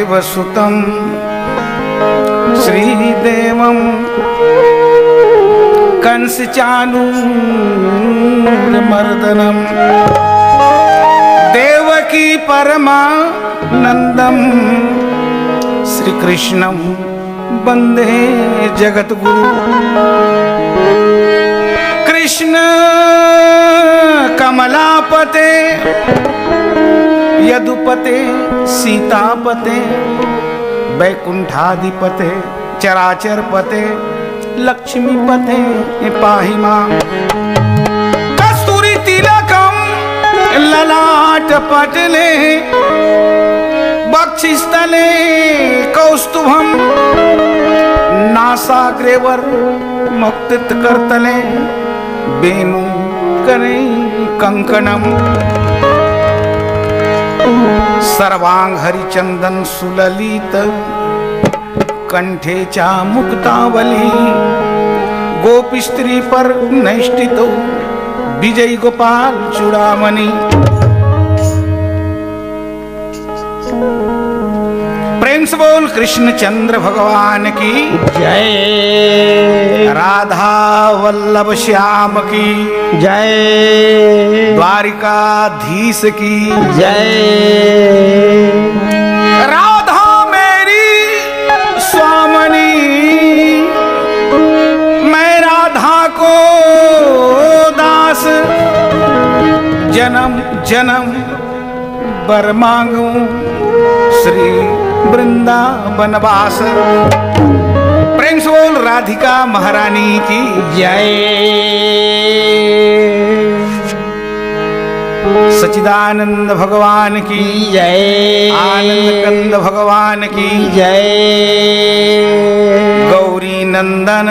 देवसुतं श्रीदेवं कंसचाणूरमर्दनं देवकी परमानन्दं श्रीकृष्णं वन्दे जगद्गुरु। कृष्ण कमलापते यदुपते सीतापते वैकुंठाधिपते चराचरपते लक्ष्मीपते पाहि मां। कस्तूरी तिलकं ललाटपटले वक्षस्थले कौस्तुभं नासाग्रेवर्मुक्तितकरतले वेणुकरे कंकणम्। सर्वांग हरिचंदन सुललित कंठे चा मुक्तावली गोपी स्त्री पर नैष्ठित विजय गोपाल चूड़ामणि। प्रेम से बोल कृष्ण चंद्र भगवान की जय। राधा वल्लभ श्याम की जय। द्वारिकाधीश की जय। राधा मेरी स्वामनी मैं राधा को दास जन्म जन्म वर मांगू श्री वृंदावनवास। प्रेम से बोल राधिका महारानी की जय। सच्चिदानंद भगवान की जय। आनंद कंद भगवान की जय। गौरी नंदन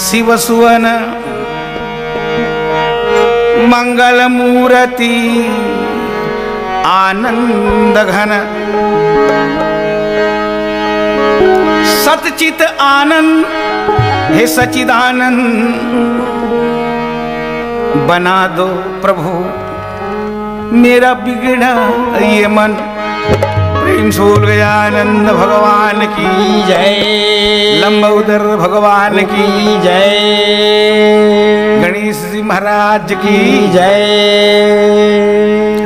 शिव सुवन मंगल मूर्ति आनंद घन सतचित आनंद हे सच्चिदानंद बना दो प्रभु मेरा बिगड़ा ये मन। प्रेम से बोल गजानंद भगवान की जय। लंबोदर भगवान की जय। गणेश जी महाराज की जय।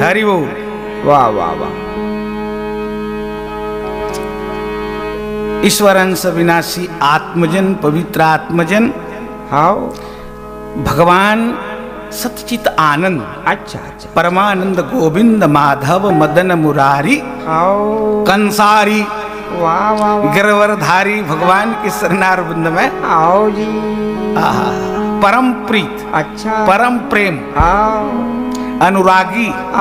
हरि बोल। वाह वाह वाह। ईश्वरंश विनाशी आत्मजन पवित्र आत्मजन हाँ भगवान सतचित आनंद अच्छा अच्छा परमानंद गोविंद माधव मदन मुरारी आओ कंसारी वाह वाह वाह। गिरवरधारी भगवान के शरणार बंद में आओ जी। आहा, परम प्रीत अच्छा परम प्रेम आओ अनुरागी आ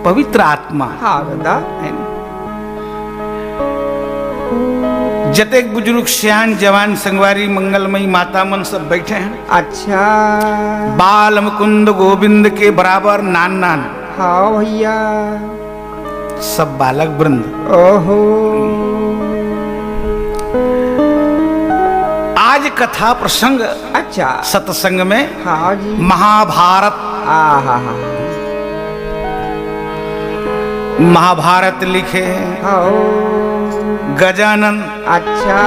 पवित्र आत्मा हाँ दादा जतेक बुजुर्ग सियान जवान संगवारी मंगलमयी माता मन सब बैठे हैं। अच्छा बाल मुकुंद गोविंद के बराबर नान नान हाँ भैया सब बालक वृंद ओहो आज कथा प्रसंग अच्छा सत्संग में हाँ जी महाभारत हा महाभारत लिखे हाँ गजानन। अच्छा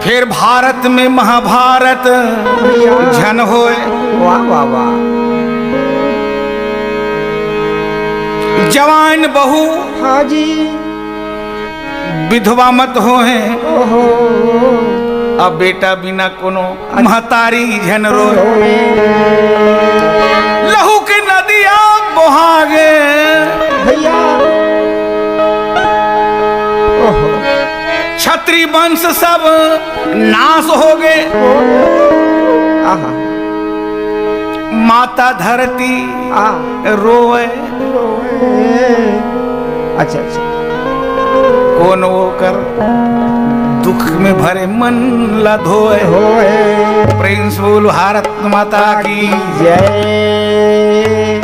फिर भारत में महाभारत झन होए वाह वाह वाह जवान बहू हाँ जी विधवा मत होए ओहो अब बेटा बिना कोनो महतारी झन रोए लहू के नदिया बहागे भैया ओहो क्षत्रिय वंश सब नाश हो गए आहा माता धरती आ रोए अच्छा अच्छा कौन वो कर दुख में भरे मन ला धोए होए प्रेम से बोल भारत माता की जय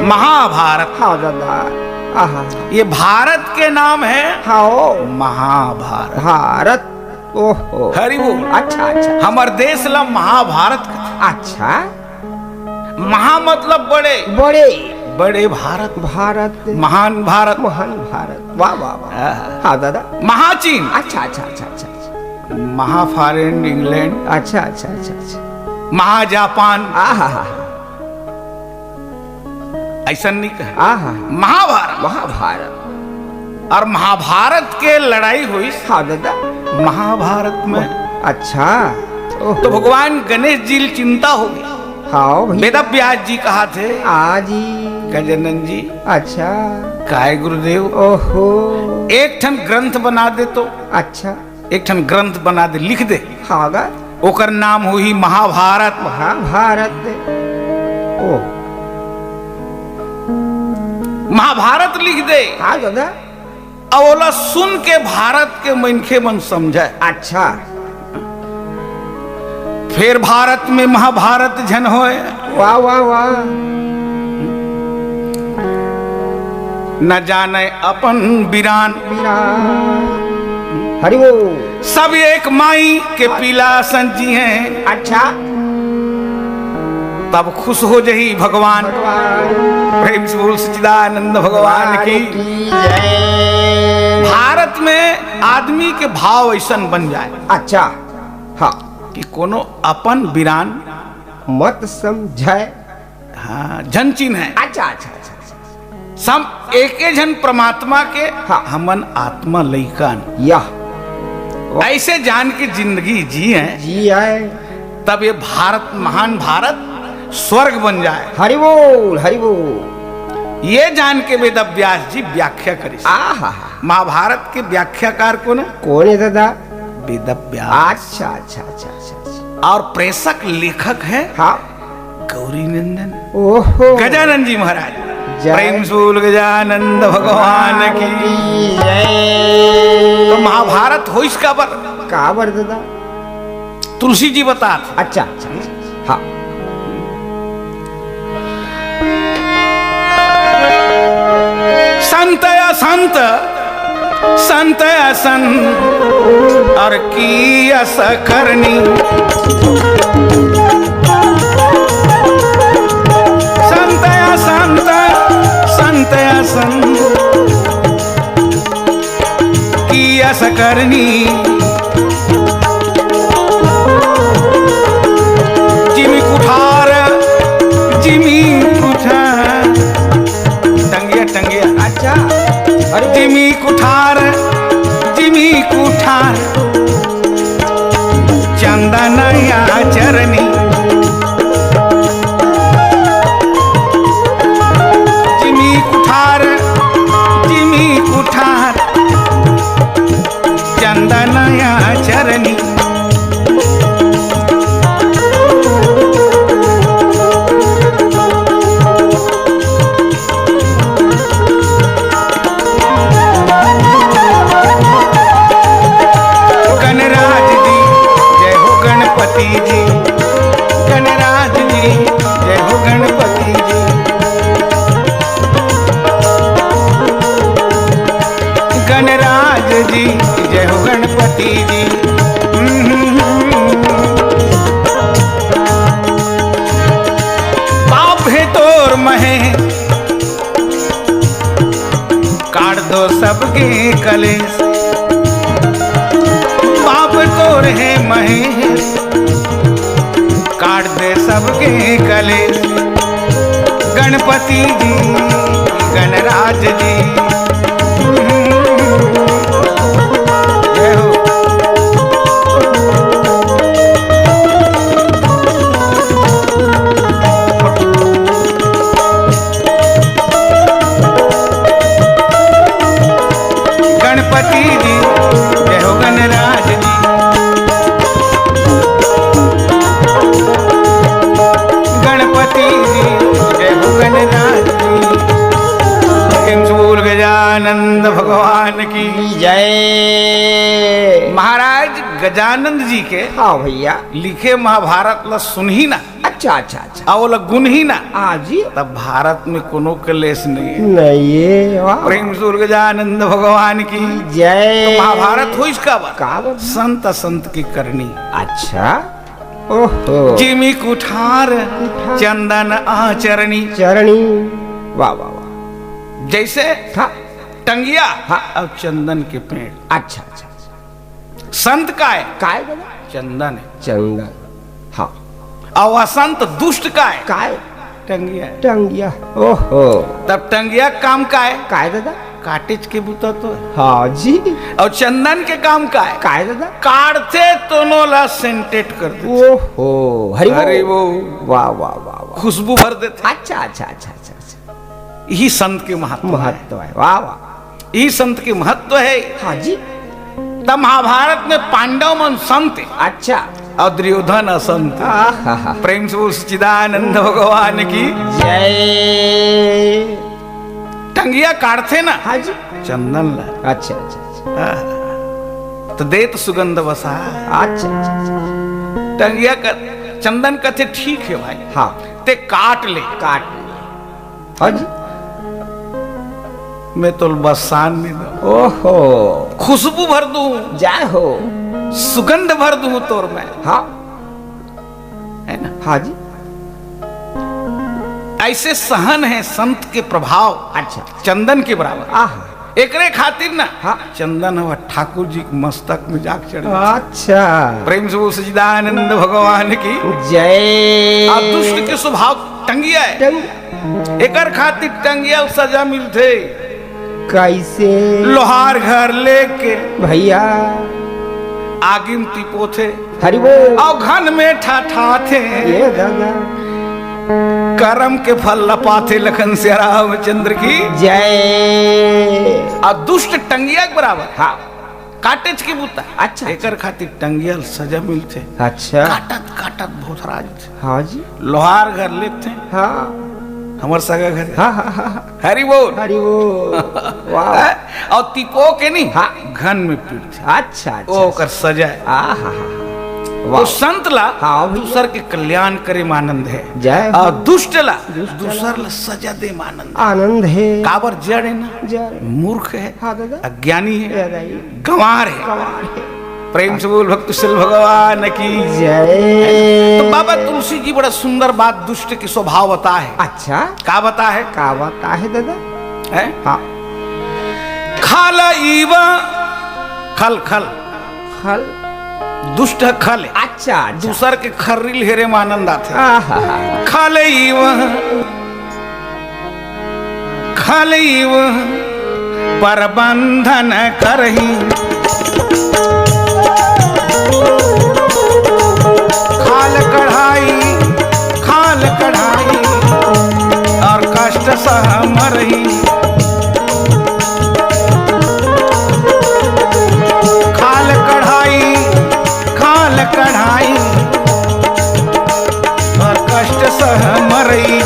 महाभारत हाँ दादा आहा ये भारत के नाम है हाँ महाभारत भारत ओहो हरि बोल। अच्छा अच्छा हमार देश ला महाभारत अच्छा महा मतलब बड़े बड़े बड़े भारत, भारत, महान भारत, महान भारत, वाह वाह वाह। हाँ दादा। महाचीन, अच्छा अच्छा अच्छा अच्छा अच्छा, महाफॉरेन इंग्लैंड, अच्छा अच्छा अच्छा अच्छा, महाजापान, आहा हा, ऐसा नहीं कहा, आहा, महाभारत। महाभारत। और महाभारत के लड़ाई हुई हाँ दादा। महाभारत में। अच्छा। ओह, तो भगवान गणेश जी चिंता हो गई। हाँ भैया। वेद व्यास जी कहा थे आजी। गजानन जी, अच्छा। काय गुरुदेव, ओहो। एक ठन ग्रंथ बना दे तो, अच्छा। एक ठन ग्रंथ बना दे, लिख दे, हाँ गा। ओकर नाम हुई महाभारत। महाभारत। ओह, महाभारत लिख दे। हाँ दादा। अवला सुन के भारत के मनखे मन समझे। अच्छा। फिर भारत में महाभारत झन होए। वाह वाह वाह। न जाने अपन बिरान, हरि वो। सब एक माई के पीला संजी हैं। अच्छा। तब खुश हो जही भगवान। प्रेम से बोल सच्चिदानंद भगवान की जय। भारत में आदमी के भाव ऐसा बन जाए। अच्छा। हाँ, कि कोनो अपन बिरान मत समझाए। हाँ जन चिन्ह है। अच्छा अच्छा अच्छा अच्छा। सब एक जन परमात्मा के। हाँ। हमन आत्मा लइकान यह ऐसे जान के जिंदगी जी है, जी आए, तब ये भारत, महान भारत स्वर्ग बन जाए। हरि बोल हरि बोल। ये जान के वेद व्यास जी व्याख्या करी। आहा। महाभारत के व्याख्याकार कौन है? कौन है दादा? वेद व्यास। अच्छा अच्छा अच्छा अच्छा। और प्रेषक लेखक है हाँ, गौरी नंदन, ओहो, गजानन जी महाराज। जय। प्रेम सूल गजानंद भगवान की जय। तो महाभारत हो इसका बर का बर दादा? तुलसी जी बता। अच्छा अच्छा अच्छा। हाँ, संत असंत, संत असंत और की अस करनी। संत असंत, संत असंत की अस करनी। जिमी कुठार, जिमी कुठार, टंगिया टंगिया। अच्छा। अरे जिमी कुठार, जिमी कुठार चंदनया चरनी। जिमी कुठार, जिमी कुठार चंदनया चरनी। गणराज जी जय हो गणपति जी, गणराज जी जय हो गणपति जी। गणराज जी जय हो गणपति जी। बाप है तोर महे काट दो सबके कलेश। बाप तोर है महेश काट दे सबके कलेश। गणपति जी, गणराज जी जय हो। गणपति जी जय हो गणराज जी। गणपति जी जय हो गणराज जी। प्रेम से बोल गजानंद भगवान की जय। महाराज गजानंद जी के हाँ भैया। लिखे महाभारत ला सुन ही ना, अच्छा अच्छा अच्छा। और ला गुन ही ना, आजी तब भारत में कोनो कलेश नहीं है। नहीं ये वाह। प्रेम से बोल गजानंद भगवान की जय। तो महाभारत हो इसका बात का बर? संत संत की करनी। अच्छा। ओहो। जिमी कुठार चंदन आचरणी। चरणी। वाह वाह वाह। जैसे हाँ टंगिया हाँ। और चंदन के पेड़। अच्छा अच्छा अच्छा। संत का है काय दादा? चंदन है, चंदन। हाँ। और असंत दुष्ट का है काय? टंगिया है। टंगिया। ओहो। तब टंगिया काम का है काय दादा? काटेज के बूता तो है। हाँ जी। और चंदन के काम का है काय दादा? काढ़ते दोनों ला सेंटेट कर देते। ओहो। हरि अरे वो वाह वाह वाह वाह। खुशबू भर देते। अच्छा अच्छा अच्छा अच्छा अच्छा। यही संत के महत्व है। महत्व है। वाह वाह। यही संत के महत्व है। हाँ जी। तब महाभारत में पांडव मन संत अच्छा। और दुर्योधन असंत। आहा। प्रेम से सच्चिदानंद भगवान की जय। टंगिया काटते ना हाँ जी। चंदन ला। अच्छा अच्छा अच्छा तो देत सुगंध बसा। अच्छा अच्छा अच्छा। टंगिया का चंदन कहते ठीक है भाई। हाँ। ते काट ले। काट लिए। हाँ जी। मैं तो बसान नहीं दूं, ओहो। खुशबू भर दूं, जय हो। सुगंध भर दूं तोर में, हाँ। है ना। हाँ जी। ऐसे सहन है संत के प्रभाव। अच्छा। चंदन के बराबर। आहा। एकरे खातिर ना हाँ। चंदन हुआ ठाकुर जी के मस्तक में जाग चढ़। अच्छा। प्रेम से सच्चिदानंद भगवान की जय। आ दुष्ट के स्वभाव टंगिया है। टंग। एकर खातिर टंगिया सजा मिलते। कैसे? लोहार घर लेके भैया आगिम टिपो थे हरि बोल। और घन में ठाठा थे। ये दादा। कर्म के फल लपाते लखन से रामचंद्र की जय। और दुष्ट टंगिया के बराबर। हाँ। काटेज की बूता। अच्छा। एकर खातिर टंगिया सजा मिलते। अच्छा। काटत काटत भूतराज थे। हाँ जी। लोहार घर लेते हाँ हमर सगा घर। हाँ हाँ हाँ। हरि बोल। हरि बोल। वाह। और तिपो के नहीं हाँ। घन में पीड़ते। अच्छा अच्छा। ओकर सजा है। आहा। तो संत ला हाँ भैया। दूसर के कल्याण करे मानंद है। जय हो। और दुष्ट ला दूसर ला सजा दे मानंद। आनंद है। काबर जड़ है ना, जय। मूर्ख है, हाँ दादा। अज्ञानी है, दादा ये गंवार है। कमाल है। प्रेम से बोल भक्त शिल भगवान की जय। तो बाबा तुलसी जी बड़ा सुंदर बात दुष्ट के स्वभाव बता है। अच्छा। का बता है? का बता है दादा? है? हाँ। खाल ईवा खल खल खल। दुष्ट खल है। अच्छा अच्छा। दूसर के खर्रिल हेरे मानंद आते। आहा। खाल ईवा खाल ईवा परबंधन करही खाल कढ़ाई और कष्ट सह मरही। खाल कढ़ाई और कष्ट सह मरही।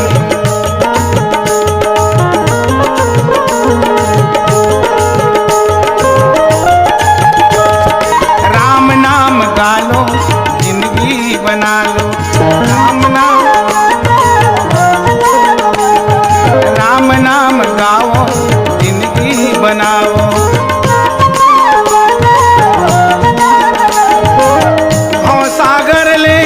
राम नाम गालो जिंदगी बना लो। राम नाम गाओ जिंदगी बनाओ। भव सागर ले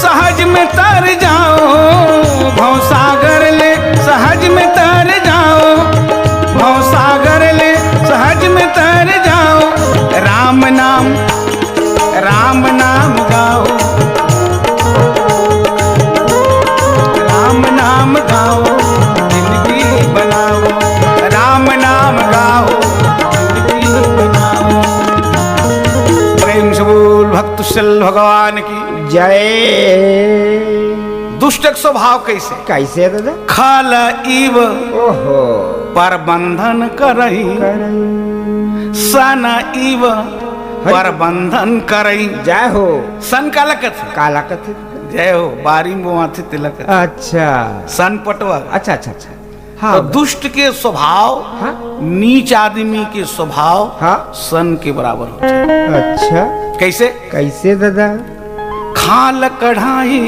सहज में तर जाओ। भव सागर ले सहज में तर जाओ। भव सागर ले सहज में तर जाओ। राम नाम गाओ। राम नाम गाओ जिंदगी बनाओ। राम नाम गाओ जिंदगी बनाओ। प्रेम से बोल भक्त शिल भगवान की जय। दुष्ट का स्वभाव कैसे? कैसे दादा? खाल ईव ओहो। पर बंधन करही। सन ईव पर बंधन करही। जय हो। सन का लकत है। काला कथित। जय हो। बारी बोआथे तिलक। अच्छा। सन पटवा। अच्छा अच्छा अच्छा। हाँ। तो दुष्ट के स्वभाव हाँ। नीच आदमी के स्वभाव हाँ। सन के बराबर होते हैं। अच्छा। कैसे? कैसे दादा? खाल कढ़ाई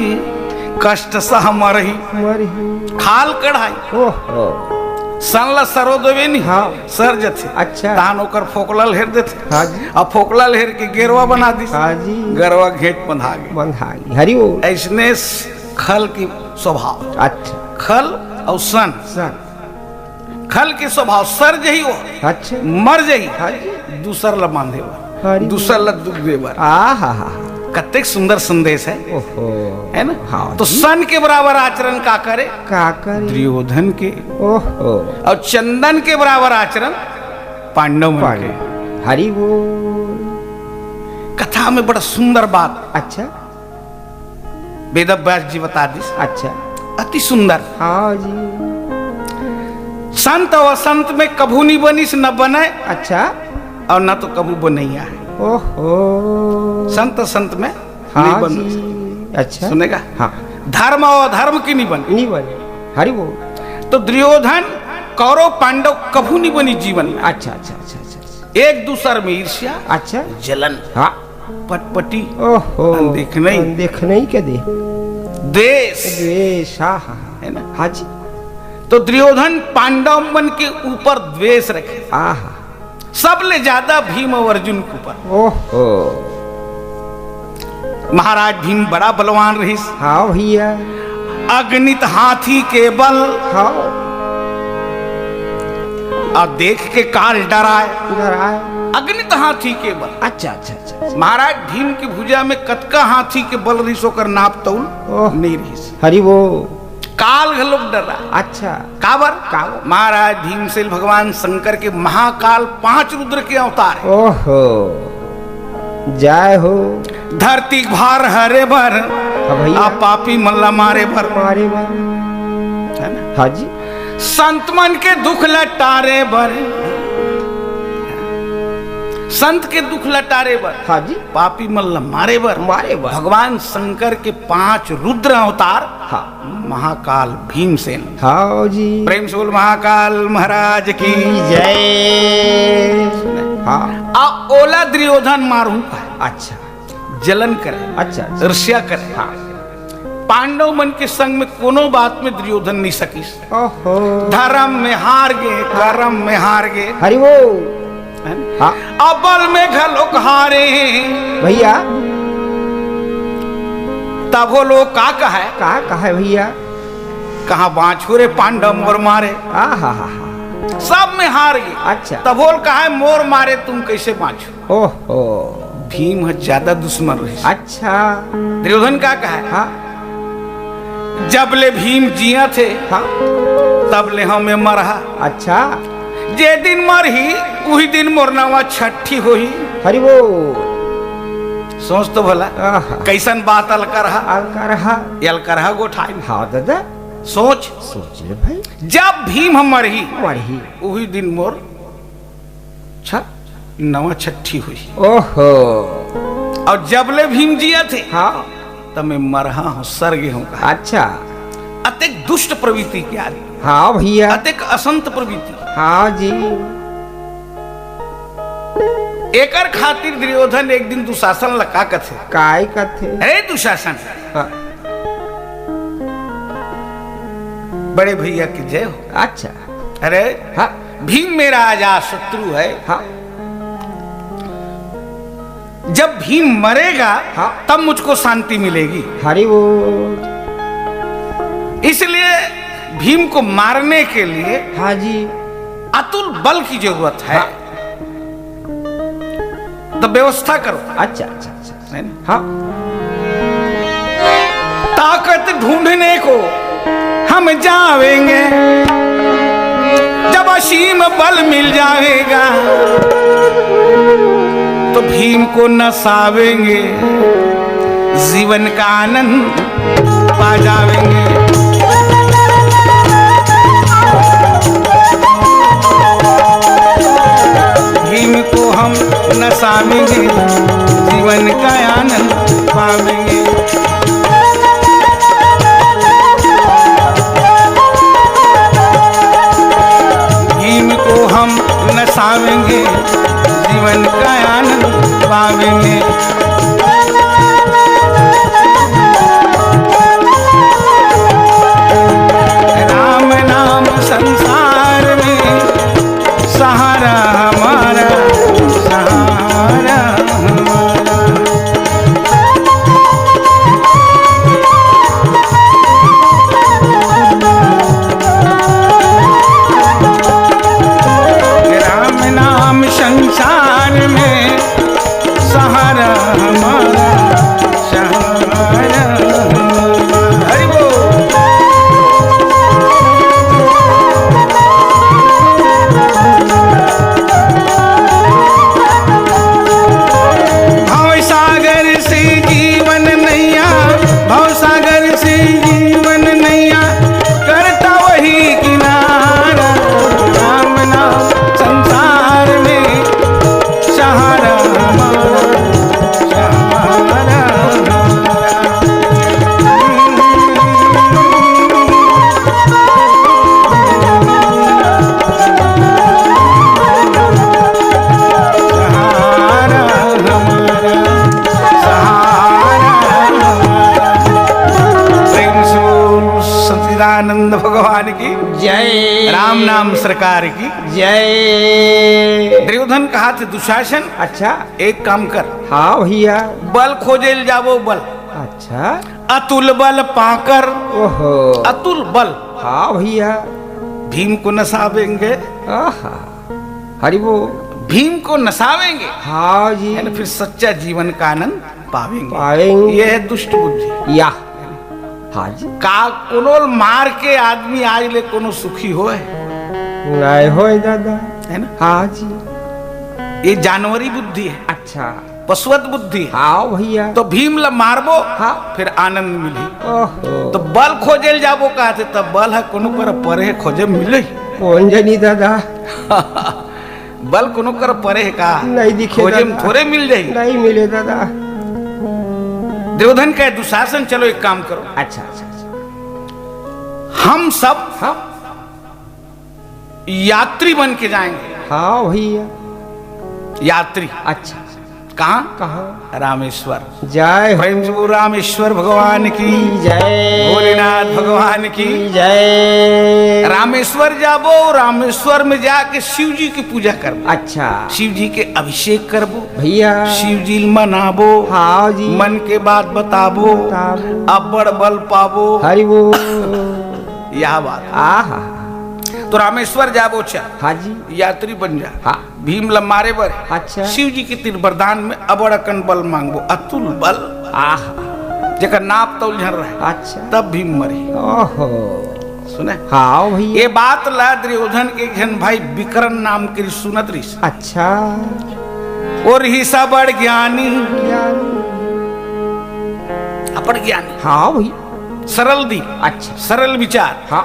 कष्ट सह मरही। मरी। खाल कढ़ाई ओहो। सन ला सरो देवे नहीं। हाँ। सर जथे। अच्छा। तान ओकर फोकला लहेर देथे। हाँ जी। अब फोकला लहेर के गेरवा बना दी। हाँ जी। गरवा घेट बंधा गए। बंधाई। हरि बोल। ऐसने खल की स्वभाव। अच्छा खल और सन, सन खल के स्वभाव सर जही हो अच्छा मर जही हाँ जी दूसर ल बांधे हरी दूसर ल दुख देवर। आ हा कतेक सुंदर संदेश है, ओहो है ना। हाँ तो जी। सन के बराबर आचरण का करे का करे दुर्योधन के, ओहो और चंदन के बराबर आचरण पांडव मन पानी के। हरि बोल। कथा में बड़ा सुंदर बात अच्छा वेदव्यास जी बता दी, अच्छा अति सुंदर। हाँ जी संत और संत में कभू नहीं बनिस न बने, अच्छा और न तो कभू बनैया है। ओहो संत संत में हाँ नहीं बन, जी अच्छा सुनेगा। हाँ धर्म और धर्म की नहीं बने। नहीं बने हरि बोल। तो दुर्योधन कौरव पांडव कभू नहीं बनी जीवन में। अच्छा अच्छा अच्छा अच्छा एक दूसर में ईर्ष्या, अच्छा जलन, हाँ पटपटी, ओहो अनदेखनई, अनदेखनई के दे देश, द्वेष हाँ हाँ है ना। हाँ जी तो दुर्योधन पांडव मन के ऊपर द्वेष रखे, आहा सबले ज्यादा भीम और अर्जुन के ऊपर। ओहो महाराज भीम बड़ा बलवान रही, हाँ भैया अगणित हाथी के बल, हाँ और देख के काल डराए। उधर आए अगणित हाथी के बल, अच्छा अच्छा अच्छा महाराज भीम की भुजा में कतका हाथी के बल रही सोकर नाप तौल ओह। नहीं रही। हरि वो काल घलोक डरा। अच्छा काबर काबर? महाराज भीमसेन भगवान शंकर के महाकाल 5 रुद्र के अवतार है। ओहो जय हो धरती भार हरे भर, हाँ भैया आ पापी मल्ला मारे भर, मारे मारे है ना। हाँ जी संत मन के दुख लटारे भर, संत के दुख लटारे भर, हाँ जी पापी मल्ला मारे भर। मारे बार भगवान शंकर के 5 रुद्र अवतार, हाँ महाकाल भीमसेन। हाँ जी प्रेम से बोल महाकाल महाराज की जय हाँ आ ओला दुर्योधन मारू अच्छा जलन करे, अच्छा ईर्ष्या करे। हाँ पांडव मन के संग में कोनो बात में दुर्योधन नहीं सकीस। ओहो धर्म में हार गए, कर्म में हार गए, हरि वो है ना? हाँ अबल में घलोक हारे, भैया तब वो लोग का कहे, कहा है भैया कहाँ बाँचो रे पांडव मोर मारे, आ हा हा सब में हार गए। अच्छा तब बोल कहा मोर मारे तुम कैसे बाँचो। ओहो भीम है ज्यादा दुश्मन रही। अच्छा दुर्योधन का कहे, हाँ जब ले भीम जिया थे हाँ तब ले हमें मरहा, अच्छा जे दिन मरही वही दिन मोर नवा छठी होही। हरि वो सोच तो भला आहा कैसन बात अलकरहा, अलकरहा अलकरहा गोठाई। हाँ दादा सोच सोच ले भाई जब भीम हम मरही मरही वही दिन मोर नवा छठी हुई। ओहो और जब ले भीम जिया थे हाँ तब मैं मरहा हूँ सर्गे हूँ कहा। अच्छा अतिक दुष्ट प्रवृत्ति क्या रही, हाँ भैया अतिक असंत प्रवृत्ति। हाँ जी एकर खातिर दुर्योधन एक दिन दुशासन लगा कथे, काय कथे अरे दुशासन हाँ बड़े भैया की जय हो। अच्छा अरे हाँ भीम मेरा आजाद शत्रु है, हाँ जब भीम मरेगा हाँ। तब मुझको शांति मिलेगी। हरि वो इसलिए भीम को मारने के लिए हाँ जी अतुल बल की जरूरत है। हाँ। तो व्यवस्था करो। अच्छा अच्छा अच्छा है ना? हाँ ताकत ढूंढने को हम जावेंगे, जब असीम बल मिल जाएगा तो भीम को नसावेंगे, जीवन का आनंद पा जावेंगे। भीम को हम नसावेंगे, जीवन का आनंद पावेंगे। भीम को हम नसावेंगे, जीवन का आनंद पावेंगे। राम नाम संसार में सहारा हमारा, सहारा हमारा। राम नाम सरकार की। जय। दुर्योधन कहा थे दुशासन अच्छा। एक काम कर, हाँ भैया। बल खोजेल जाबो बल, अच्छा। अतुल बल पाकर, ओहो। अतुल बल। हाँ भैया। भीम को नसावेंगे, आहा। हरि वो। भीम को नसावेंगे, हाँ जी। है ना, फिर सच्चा जीवन का आनंद पावेंगे। पावेंगे। ये है दुष्ट बुद्धि। या। हाँ जी। का कोनो मार के आदमी आज ले कोनो सुखी होए, नहीं होए दादा, है ना। हाँ जी। ये जानवरी बुद्धि है, अच्छा। पशुवत बुद्धि है। हाँ भैया। तो भीम ला मारबो, हाँ। फिर आनंद मिली। ओहो। तो बल खोजेल जाबो कहते, तब बल है कोनो कर परे खोजे मिले। कौन जनी दादा? बल कोनो कर परे है का, नहीं दिखे खोजे दादा। थोड़े मिल जाई। नहीं मिले दादा। दुर्योधन कहे दुशासन चलो एक काम करो, अच्छा अच्छा अच्छा। हम सब हाँ। यात्री बन के जाएंगे। हाँ भैया। यात्री अच्छा। कहाँ? कहाँ? रामेश्वर। जय हो। प्रेम से बोलो रामेश्वर भगवान की जय। भोलेनाथ भगवान की जय। रामेश्वर जाबो, रामेश्वर में जाके शिव जी की पूजा करबो। अच्छा। शिव जी के अभिषेक करबो, भैया। शिव जी मनाबो, हाँ जी। मन के बात बताबो, बताबो। अब्बड़ बल पाबो। हरि वो। यह बात। आहा। तो रामेश्वर जाबो, चल हाँ जी। यात्री बन जा। हाँ। भीम ला मारे बर, अच्छा। शिव जी के तीर वरदान में अबड़ अकन बल मांगबो, अतुल बल। आहा। जेकर नाप तौल झर रहे, अच्छा। तब भीम मरी। ओहो। सुने हाँ भैया। ये बात ला दुर्योधन के जन भाई विकरण नाम के सुनत रही। अच्छा। और हिस्सा बड़ ज्ञानी, अपन ज्ञानी, हाँ भैया। सरल दी, अच्छा। सरल विचार। हाँ।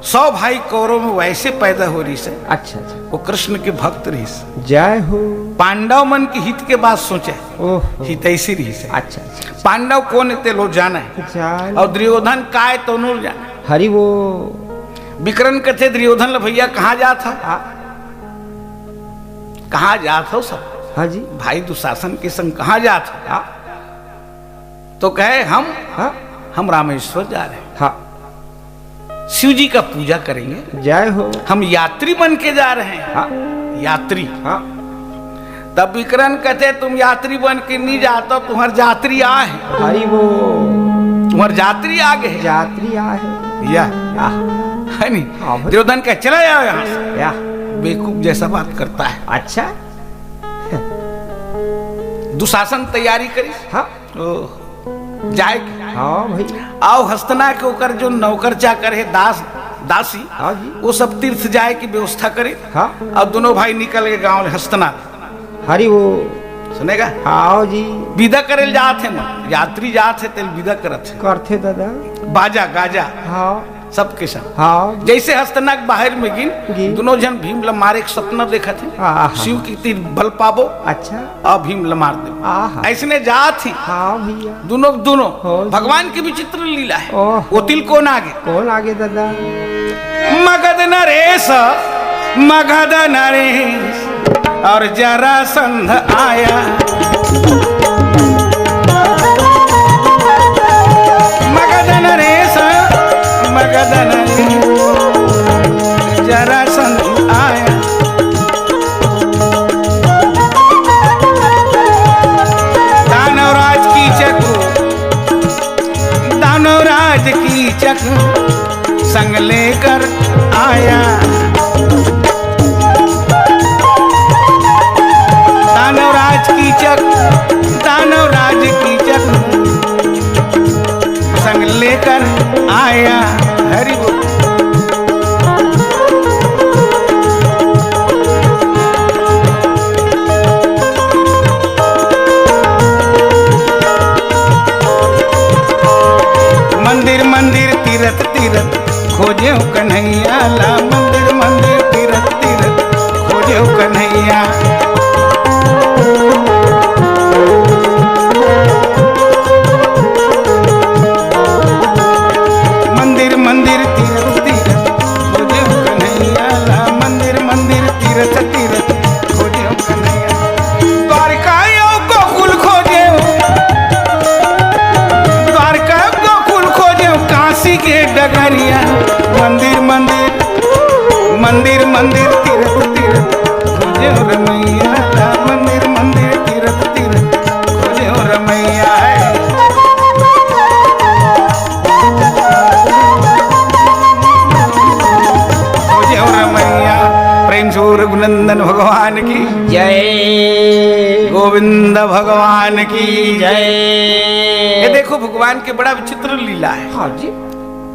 100 भाई कौरव में वैसे पैदा हो रही से, अच्छा अच्छा। वो कृष्ण के भक्त रही से। जय हो। पांडव मन की हित के बात सोचे, ओहो। हित ऐसी रही से। अच्छा अच्छा। पांडव कौन ते लो जाना है, जान। और दुर्योधन काय तो नो जाना। हरि वो। विकरण कहते दुर्योधन ला भैया कहाँ जात हो, हाँ। कहाँ जात हो सब हाँ जी। भाई दुशासन के संग कहाँ जात हो। हाँ। तो कहे हाँ। हम रामेश्वर जा रहे हैं, हाँ। शिव जी का पूजा करेंगे, जय हो। हम यात्री बन के जा रहे हैं। हाँ। यात्री। हाँ। तब विकरण कहते तुम यात्री बन के नहीं जाता, तुम्हार यात्री आ है, हरि वो। तुम्हार यात्री आगे है। यात्री आए। या है नहीं। हाँ भाई। दुर्योधन कहे चला जाओ यहाँ से। या। बेवकूफ जैसा बात करता है। अच्छा। दुशासन तैयारी करी। हाँ। ओह, जाए हाँ भाई। आओ हस्तना के ओकर जो नौकर चाकर है, दास दासी, हाँ जी। वो सब तीर्थ जाए की व्यवस्था करे। हाँ। और दोनों भाई निकल गए गांव हस्तना। हरि वो। सुनेगा, हाँ जी। विदा करे जात है ना, यात्री जात है तेल विदा करत है, करते दादा। बाजा गाजा हाँ। सबके संग। हाँ। जैसे हस्तनाक बाहर में गिन, गिन। दोनों जन भीम ला मारे एक सपना देखा थे, आहा। शिव की तीर बल पाबो अच्छा। और भीम ला मार दे। आहा। ऐसने जात थी हाँ भैया। दोनों दोनों। हाँ जी। भगवान की विचित्र लीला है। ओह। वो तिल कौन आगे, कौन आगे दादा? मगध नरेश, मगध नरेश और जरासंध आया। मगध नरेश, मगध नरेश जरासंध आया। दानवराज की चक, दानवराज की चक संग लेकर आया। दानवराज की चक, दानवराज की चक संग लेकर आया। हरि बोल। मंदिर मंदिर तीरथ तीरथ खोजे कन्हैया ला, मंदिर मंदिर तीरथ तीरथ खोजे कन्हैया। मंदिर मंदिर तीरथ तीरथ खोजे कन्हैया ला, मंदिर मंदिर तीरथ तीरथ खोजे कन्हैया। द्वारका गोकुल खोजे, द्वारका गोकुल खोजे काशी के डगरिया। मंदिर मंदिर रघुनंदन भगवान की जय। गोविंद भगवान की जय। ये देखो भगवान के बड़ा विचित्र लीला है। हाँ जी।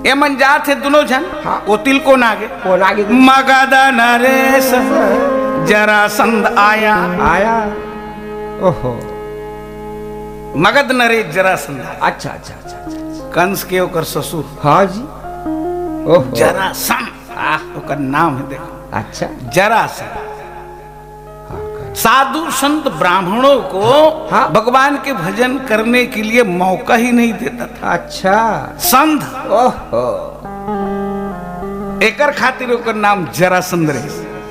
ये मनजात है दोनों जन। हाँ। वो तिल को नागे कौन आगे? मगध नरेश जरासंध आया। आया। ओहो। मगध नरेश जरासंध आया। अच्छा अच्छा अच्छा अच्छा। कंस के ओकर ससुर हाँ जी। ओहो। जरासंध ओकर नाम है देखो। अच्छा। जरासंध। साधु संत ब्राह्मणों को हाँ। भगवान के भजन करने के लिए मौका ही नहीं देता था। अच्छा। संध ओहो। एकर खातिर ओकर नाम जरासंध रहे।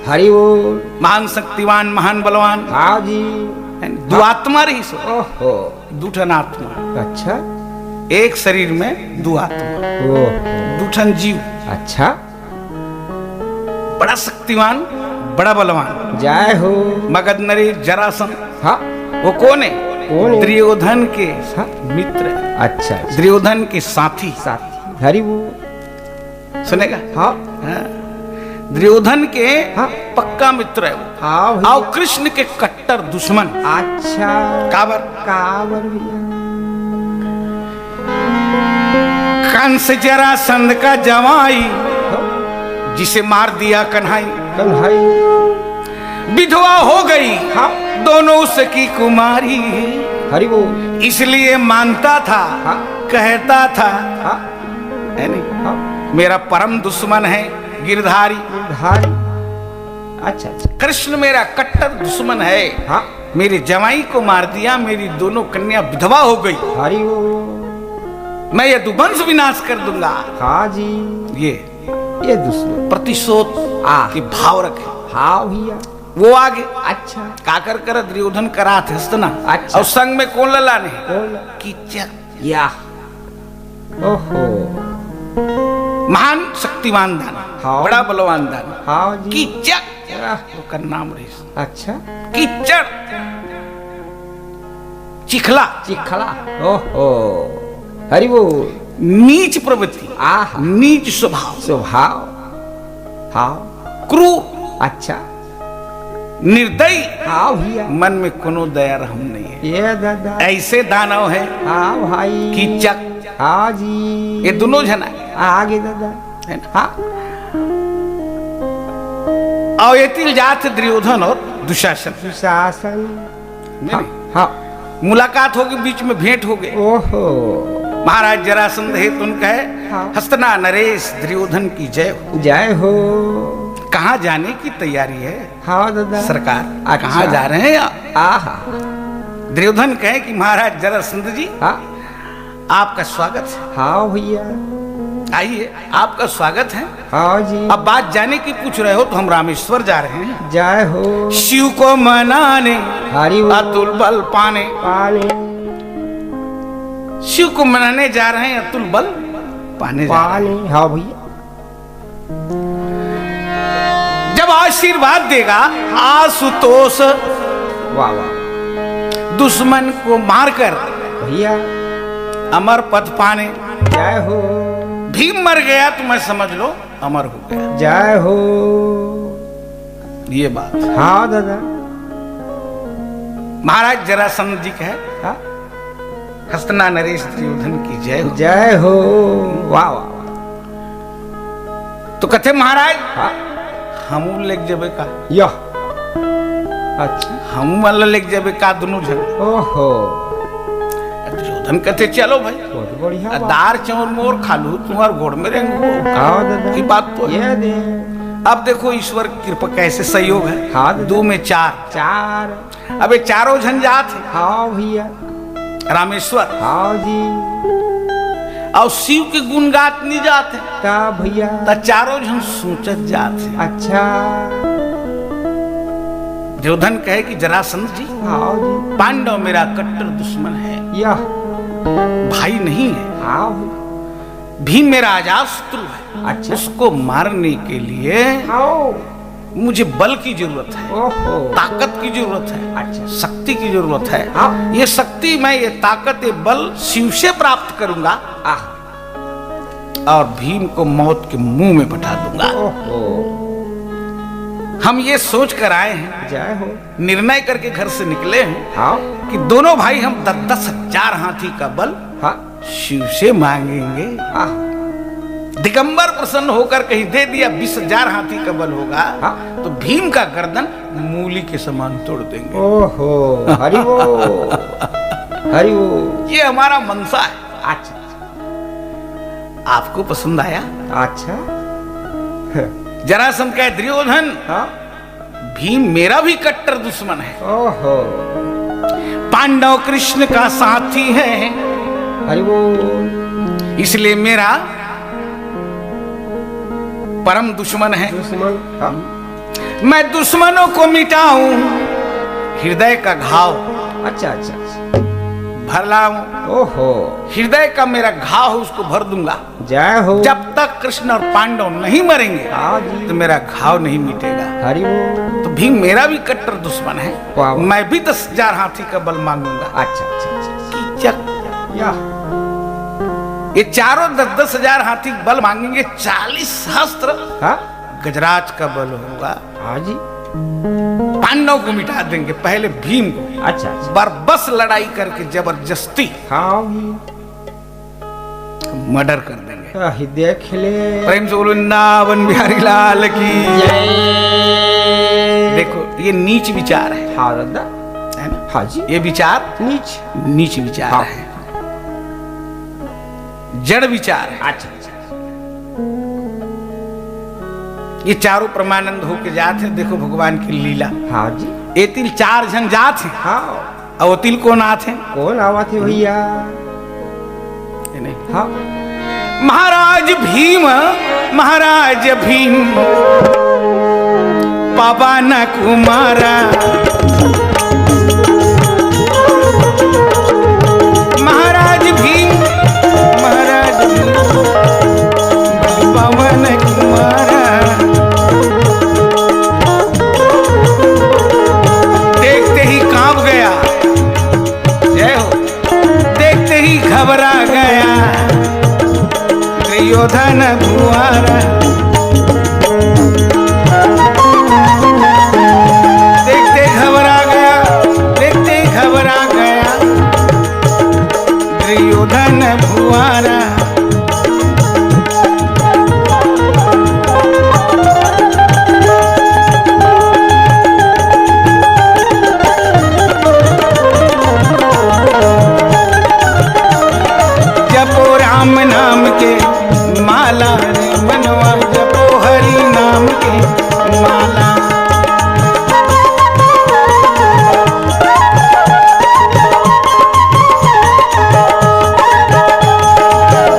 हरि बोल। महान शक्तिवान महान बलवान हाँ जी। दुआत्मा रही सो। ओहो। दूठन आत्मा। अच्छा। एक शरीर में दो आत्मा। ओहो। दूठन जीव। अच्छा। बड़ा शक्तिवान बड़ा बलवान। जय हो। मगध नरेश जरासंध। हाँ। वो कौन है? कौन है? दुर्योधन के हाँ। मित्र है। अच्छा। दुर्योधन के साथी। साथी। हरि बोल। सुनेगा? हाँ। हाँ। दुर्योधन के हाँ। पक्का मित्र है वो। हाँ भैया। और कृष्ण के कट्टर दुश्मन। अच्छा। काबर काबर भैया। कंस जरासंध का जवाई जिसे मार दिया कन्हई। कन्हई। विधवा हो गई हाँ। दोनों उसकी कुमारी। हरि बोल। इसलिए मानता था हाँ। कहता था हाँ। है नहीं हाँ। मेरा परम दुश्मन है गिरधारी। धारी। अच्छा अच्छा। कृष्ण मेरा कट्टर दुश्मन है। हाँ। मेरे जवाई को मार दिया मेरी दोनों कन्या विधवा हो गई। हरि बोल। मैं यदुवंश विनाश कर दूंगा। हाँ जी। ये दुश्मन प्रतिशोध के भाव रखे। हाँ भैया। वो आगे अच्छा। काकर कर दुर्योधन करा हस्तना। अच्छा। और संग में कौन ललाने कौन? कीचक। या। ओहो। महान शक्तिवान दान। हाँ। बड़ा बलवान दान। हाँ जी। कीचक ओकर नाम रही। अच्छा। कीचड़ चिखला चिखला। ओहो। हरि बोल। नीच प्रवृत्ति आहा। नीच स्वभाव स्वभाव। हाँ। क्रूर अच्छा। निर्दयी। हाँ भैया। मन में कोनो दया रहम नहीं है। ये दादा। ऐसे दानव है हाँ भाई। कीचक। हाँ जी। ये दोनों जना है आगे दादा। है ना? हाँ। और ये तिल जात दुर्योधन और दुशासन। सुशासन। नहीं? हाँ। मुलाकात होगी बीच में भेंट हो गई। ओहो। महाराज जरासंध है तो उनका है हाँ। हस्तना नरेश दुर्योधन की जय हो। जय हो। कहाँ जाने की तैयारी है हाँ दादा। सरकार? अच्छा। कहाँ जा रहे हैं आप? आहा। दुर्योधन कहे कि महाराज जरासंध जी हाँ। आपका स्वागत है। हाँ भैया। आइए आपका स्वागत है। हाँ जी। अब बात जाने की पूछ रहे हो तो हम रामेश्वर जा रहे हैं जय हो। शिव को मनाने हरि बोल। अतुल बल पाने। पानी। शिव को मनाने जा रहे हैं अतुल बल पाने जा रहे पानी। हाँ भैया। हैं। जब आशीर्वाद देगा आशुतोष वाह वाह। दुश्मन को मारकर भैया। अमर पद पाने। जय हो। भीम मर गया तो मैं समझ लो अमर हो गया। जय हो। ये बात हाँ दादा। महाराज जरासंध जी का है हाँ। हस्तना नरेश दुर्योधन की जय हो। जय हो। वाह वाह वाह। तो कथे महाराज हाँ। हम लेके जबे का यह। अच्छा। हम वाला लेके जबे का दोनों जन। ओहो। दुर्योधन कहते चलो भाई बहुत बढ़िया बात। दार चौर मोर खालू तुम्हार गोड़ में रहेंगे। हाँ दादा। की बात तो है। ये दे। अब देखो ईश्वर कृपा कैसे सहयोग है। हाँ दादा। 2 में 4। 4। अब ये चारों झंझात है हाँ भैया। रामेश्वर हाँ जी। और शिव के गुण गात नहीं जाते ता भैया। तो चारों झन सोचत जाते। अच्छा। दुर्योधन कहे कि जरासंध जी हाँ जी। पांडव मेरा कट्टर दुश्मन है यह। भाई नहीं है। हाँ। भीम मेरा आजाद शत्रु है। अच्छा। उसको मारने के लिए हाँ। मुझे बल की जरूरत है ओहो। ताकत की जरूरत है अच्छा। शक्ति की जरूरत है। हाँ। ये शक्ति मैं ये ताकत ये बल शिव से प्राप्त करूंगा आह। और भीम को मौत के मुंह में बैठा दूंगा। ओहो। हम ये सोच कर आए हैं, जय हो। निर्णय करके घर से निकले हैं हाँ कि दोनों भाई हम 10-10 हजार हाथी का बल हाँ शिव से मांगेंगे। हाँ दिगंबर प्रसन्न होकर कहीं दे दिया 20,000 हाथी का बल होगा हाँ। तो भीम का गर्दन मूली के समान तोड़ देंगे। ओहो, हरि वो, हरि वो। ये हमारा मनसा है। अच्छा आपको पसंद आया? अच्छा। जरासंध का दुर्योधन, हाँ भीम मेरा भी कट्टर दुश्मन है। ओहो, पांडव कृष्ण का साथी है, हरि वो। इसलिए मेरा परम दुश्मन है। दुश्मन, हाँ मैं दुश्मनों को मिटाऊं, हृदय का घाव अच्छा अच्छा अच्छा। भर लाऊं। ओहो, हृदय का मेरा घाव उसको भर दूंगा। जय हो। जब तक कृष्ण और पांडव नहीं मरेंगे हाँ जी, तो मेरा घाव नहीं मिटेगा। हरि वो। तो भीम मेरा भी कट्टर दुश्मन है। वाह। मैं भी 10,000 हाथी का बल मांगूंगा। अच्छा अच्छा अच्छा। कीचक। या ये चारों 10-10 हजार हाथी बल मांगेंगे। 40 सहस्त्र हाँ गजराज का बल होगा। हाँ जी, पांडव को मिटा देंगे, पहले भीम को। अच्छा अच्छा। बरबस लड़ाई करके जबरदस्ती हाँ भी मर्डर कर देंगे। हृदय खिले। प्रेम से बोलो वृंदावन बिहारी लाल की जय। देखो ये नीच विचार है, हाँ दादा, है ना? हाँ जी। ये विचार नीच, नीच विचार हाँ। है, जड़ विचार है। अच्छा अच्छा। ये चारों परमानंद होके जाते हैं। देखो भगवान की लीला। हाँ जी, ये तिल 4 जन जात हैं हाँ। और वो तिल को नाथ हैं। कौन आवा थे भैया? ये नहीं। हाँ महाराज भीम, महाराज भीम पवन कुमारा, महाराज भीम, महाराज भीम पवन कुमारा। देखते ही कांप गया, जय हो, देखते ही घबरा गया दुर्योधन भुआरा। देखते घबरा गया, देखते घबरा गया दुर्योधन भुआरा। जपो राम नाम के माला रे मनवा, जपो हरि नाम के माला।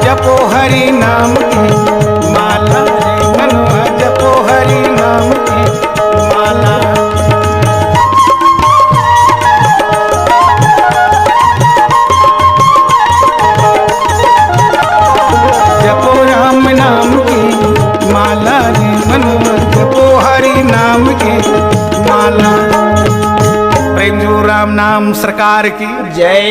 जपो हरि नाम के माला रे मनवा, जपो हरि नाम के माला। जपो राम नाम की माला रे मनवा, जपो हरि नाम की माला। प्रेम जो राम नाम सरकार की जय।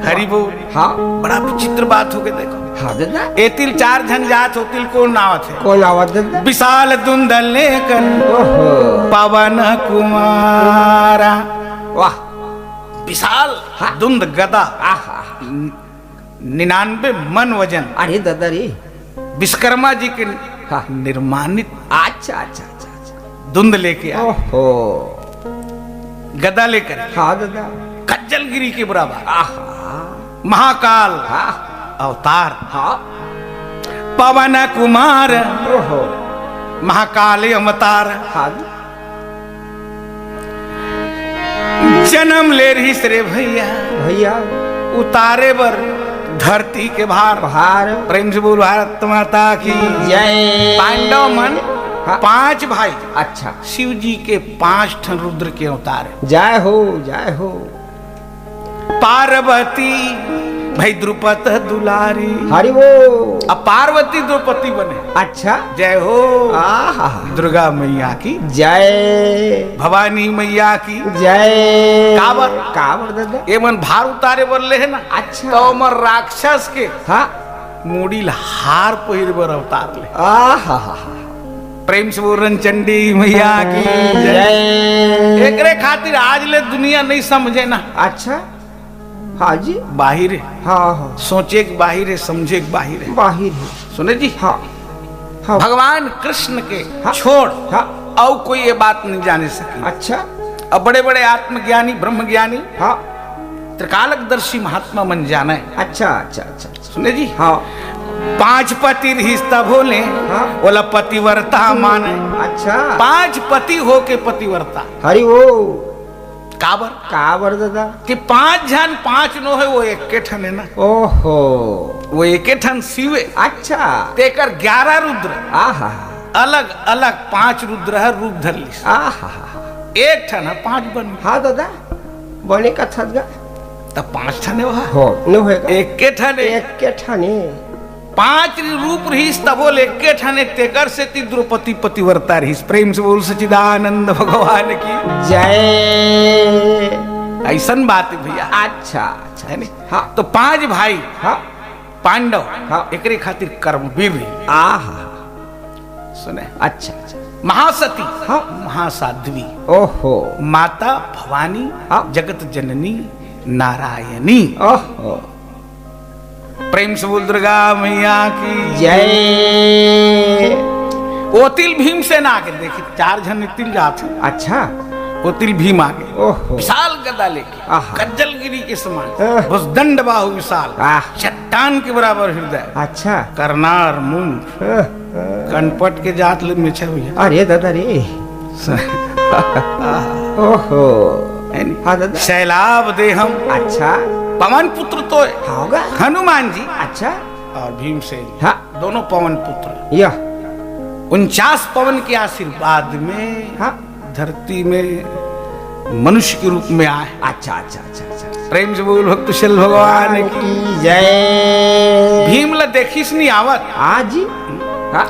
हरि बोल। हाँ बड़ा विचित्र बात हो गई। देखो हाँ दादा, ए तिल 4 जन जात हो, तिल को नावत है। कौन आवा दादा? विशाल धुंधल लेकर ओहो, पवन कुमारा। वाह, विशाल हाँ। धुंध गदा, आहा, 99 मन वजन, अरे दादा रे। विश्वकर्मा जी के हाँ। निर्माणित अच्छा अच्छा अच्छा अच्छा। धुंध लेके आए, ओहो, गदा लेकर, हाँ दादा। खज्जलगिरी के बराबर आहा, महाकाल हाँ अवतार हाँ। पवन कुमार, ओहो, महाकाल अवतार। हाँ जन्म ले रही रे भैया, भैया, उतारे बर धरती के भार। भार। प्रेम से बोल भारत माता की जय। पांडव मन हाँ। 5 भाई, अच्छा, शिव जी के 5 ठन रुद्र के अवतार है। जय हो, जय हो। पार्वती भाई द्रुपद दुलारी, हरि वो। अब पार्वती द्रौपदी बने। अच्छा, जय हो आहा, दुर्गा मैया की, जय। भवानी मैया की। जय। काबर, काबर दादा। ये मन भार उतारे बोले है ना। अच्छा। तो मन राक्षस के हाँ, मुड़ील हार पहिर बर अवतार ले। आहा, प्रेम से बोल चंडी मैया की जय। एकरे खातिर आज ले दुनिया नहीं समझे ना। अच्छा हाँ जी। बाहिर है, हाँ हाँ सोचे कि बाहिर है, समझे कि बाहिर है। बाहिर है। सुने जी, हाँ हाँ भगवान कृष्ण के हाँ। छोड़ हाँ और कोई ये बात नहीं जाने सके। अच्छा अब बड़े बड़े आत्मज्ञानी ब्रह्मज्ञानी हाँ त्रिकालकदर्शी महात्मा मन जाना है। अच्छा अच्छा अच्छा अच्छा। सुने जी, हाँ पांच पति रिश्ता बोले हाँ। बोला पतिव्रता माने। अच्छा 5 पति हो के पतिव्रता हरि वो काबर काबर दादा कि 5 जन 5 नो है वो एक के ठन है ना, ओहो वो एक के ठन शिवे अच्छा तेकर 11 रुद्र आहा अलग अलग 5 रुद्र है रूप धर ली। आहा एक ठन है 5 बन हाँ दादा बने का छत तब 5 ठन है हो न होएगा एक के ठन है। एक के ठाने 5 रूप रहीस तब बोल एक के ठने तेकर से ती द्रौपदी पतिव्रता रहीस। प्रेम से बोल सचिदानंद भगवान की जय। ऐसन बात है भैया। अच्छा अच्छा है नहीं? हाँ तो 5 भाई हाँ पांडव हाँ। एकरे खातिर कर्मवीर रही। आहा सुने, अच्छा अच्छा महासती हाँ। महासाध्वी ओहो माता भवानी हाँ। जगत जननी नारायणी। ओहो प्रेम से बोल दुर्गा मैया की जय। ओतिल भीम से ना आगे देखी 4 जन तिल जाते अच्छा ओतिल भीम आगे ओहो विशाल गदा लेके आहा। कज्जलगिरी के समान आह। बस दंड बाहु विशाल आह। चट्टान के बराबर हृदय अच्छा करनार मुंड कनपट के जात ले में भैया। अरे दादा रे ओहो है नी? हाँ दादा शैलाब देहम अच्छा पवन पुत्र तो है हाँ होगा हनुमान जी अच्छा और भीमसेन हाँ दोनों पवन पुत्र। यह 49 पवन के आशीर्वाद में हाँ धरती में मनुष्य के रूप में आए। अच्छा अच्छा अच्छा अच्छा प्रेम से बोल भक्तशल भगवान की की जय। भीम ला देखिस नहीं आवत हाँ जी हाँ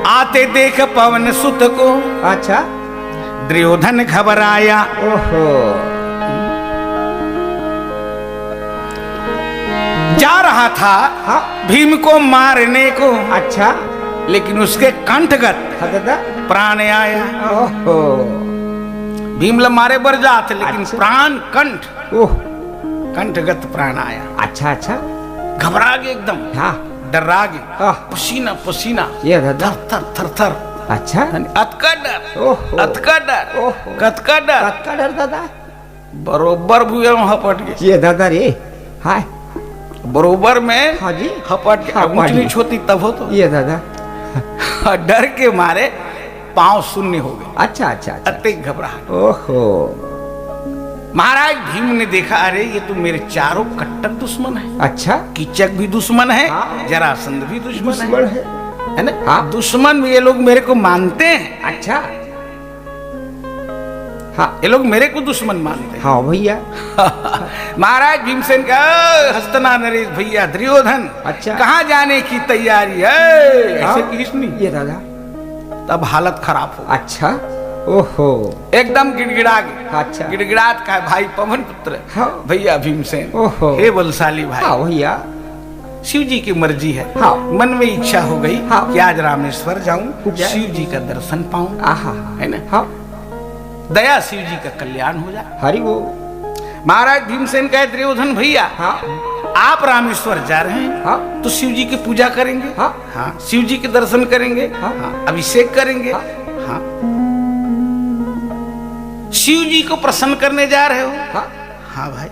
आते देख पवन सुत को अच्छा दुर्योधन घबराया। ओहो जा रहा था हाँ भीम को मारने को अच्छा लेकिन उसके कंठगत हाँ दादा प्राण आया। ओहो भीम ला मारे बर जात लेकिन अच्छा। प्राण कंठ ओह कंठगत प्राण आया। अच्छा अच्छा घबरा गए एकदम हाँ डरा गए आह। पसीना पसीना ये दादा थर थर थर अच्छा अतका डर ओहो अतका डर ओहो कतका डर कतका डर दादा बरोबर भूया में हपट गए। ये दादा रे हाय बरोबर में हाँ जी हपट के हपट ऊंच गए। नीच होती तब हो तो ये दादा डर के मारे पांव शून्य हो गए। अच्छा अच्छा अच्छा अति घबराहट। ओहो महाराज भीम ने देखा अरे ये तो मेरे चारों कट्टर दुश्मन है। अच्छा कीचक भी दुश्मन है हाँ। जरासंध भी दुश्मन दुश्मन है है ना। हाँ। दुश्मन ये लोग मेरे को मानते हैं। अच्छा हाँ ये लोग मेरे को दुश्मन मानते हैं। हाँ भैया महाराज भीमसेन का हस्तना नरेश भैया दुर्योधन अच्छा। कहाँ जाने की तैयारी है ऐसे हाँ। किस नहीं। ये दादा तब हालत खराब हो अच्छा ओहो एकदम गिड़गिड़ा गए। अच्छा गिड़गिड़ात का भाई पवन पुत्र हाँ भैया भीमसेन ओहो हे बलशाली हाँ भाई भैया शिव जी की मर्जी है। हाँ। मन में इच्छा हो गई हाँ। कि आज रामेश्वर जाऊं जय। शिव जी का दर्शन पाऊं आहा है ना। हाँ दया शिव जी का कल्याण हो जाए। हरि वो महाराज भीमसेन कहे दुर्योधन भैया हाँ आप रामेश्वर जा रहे हैं हाँ तो शिव जी की पूजा करेंगे। हाँ। हाँ शिव जी के दर्शन करेंगे। हाँ। हाँ अभिषेक करेंगे। हाँ। हाँ शिव जी को प्रसन्न करने जा रहे हो। हाँ हाँ भाई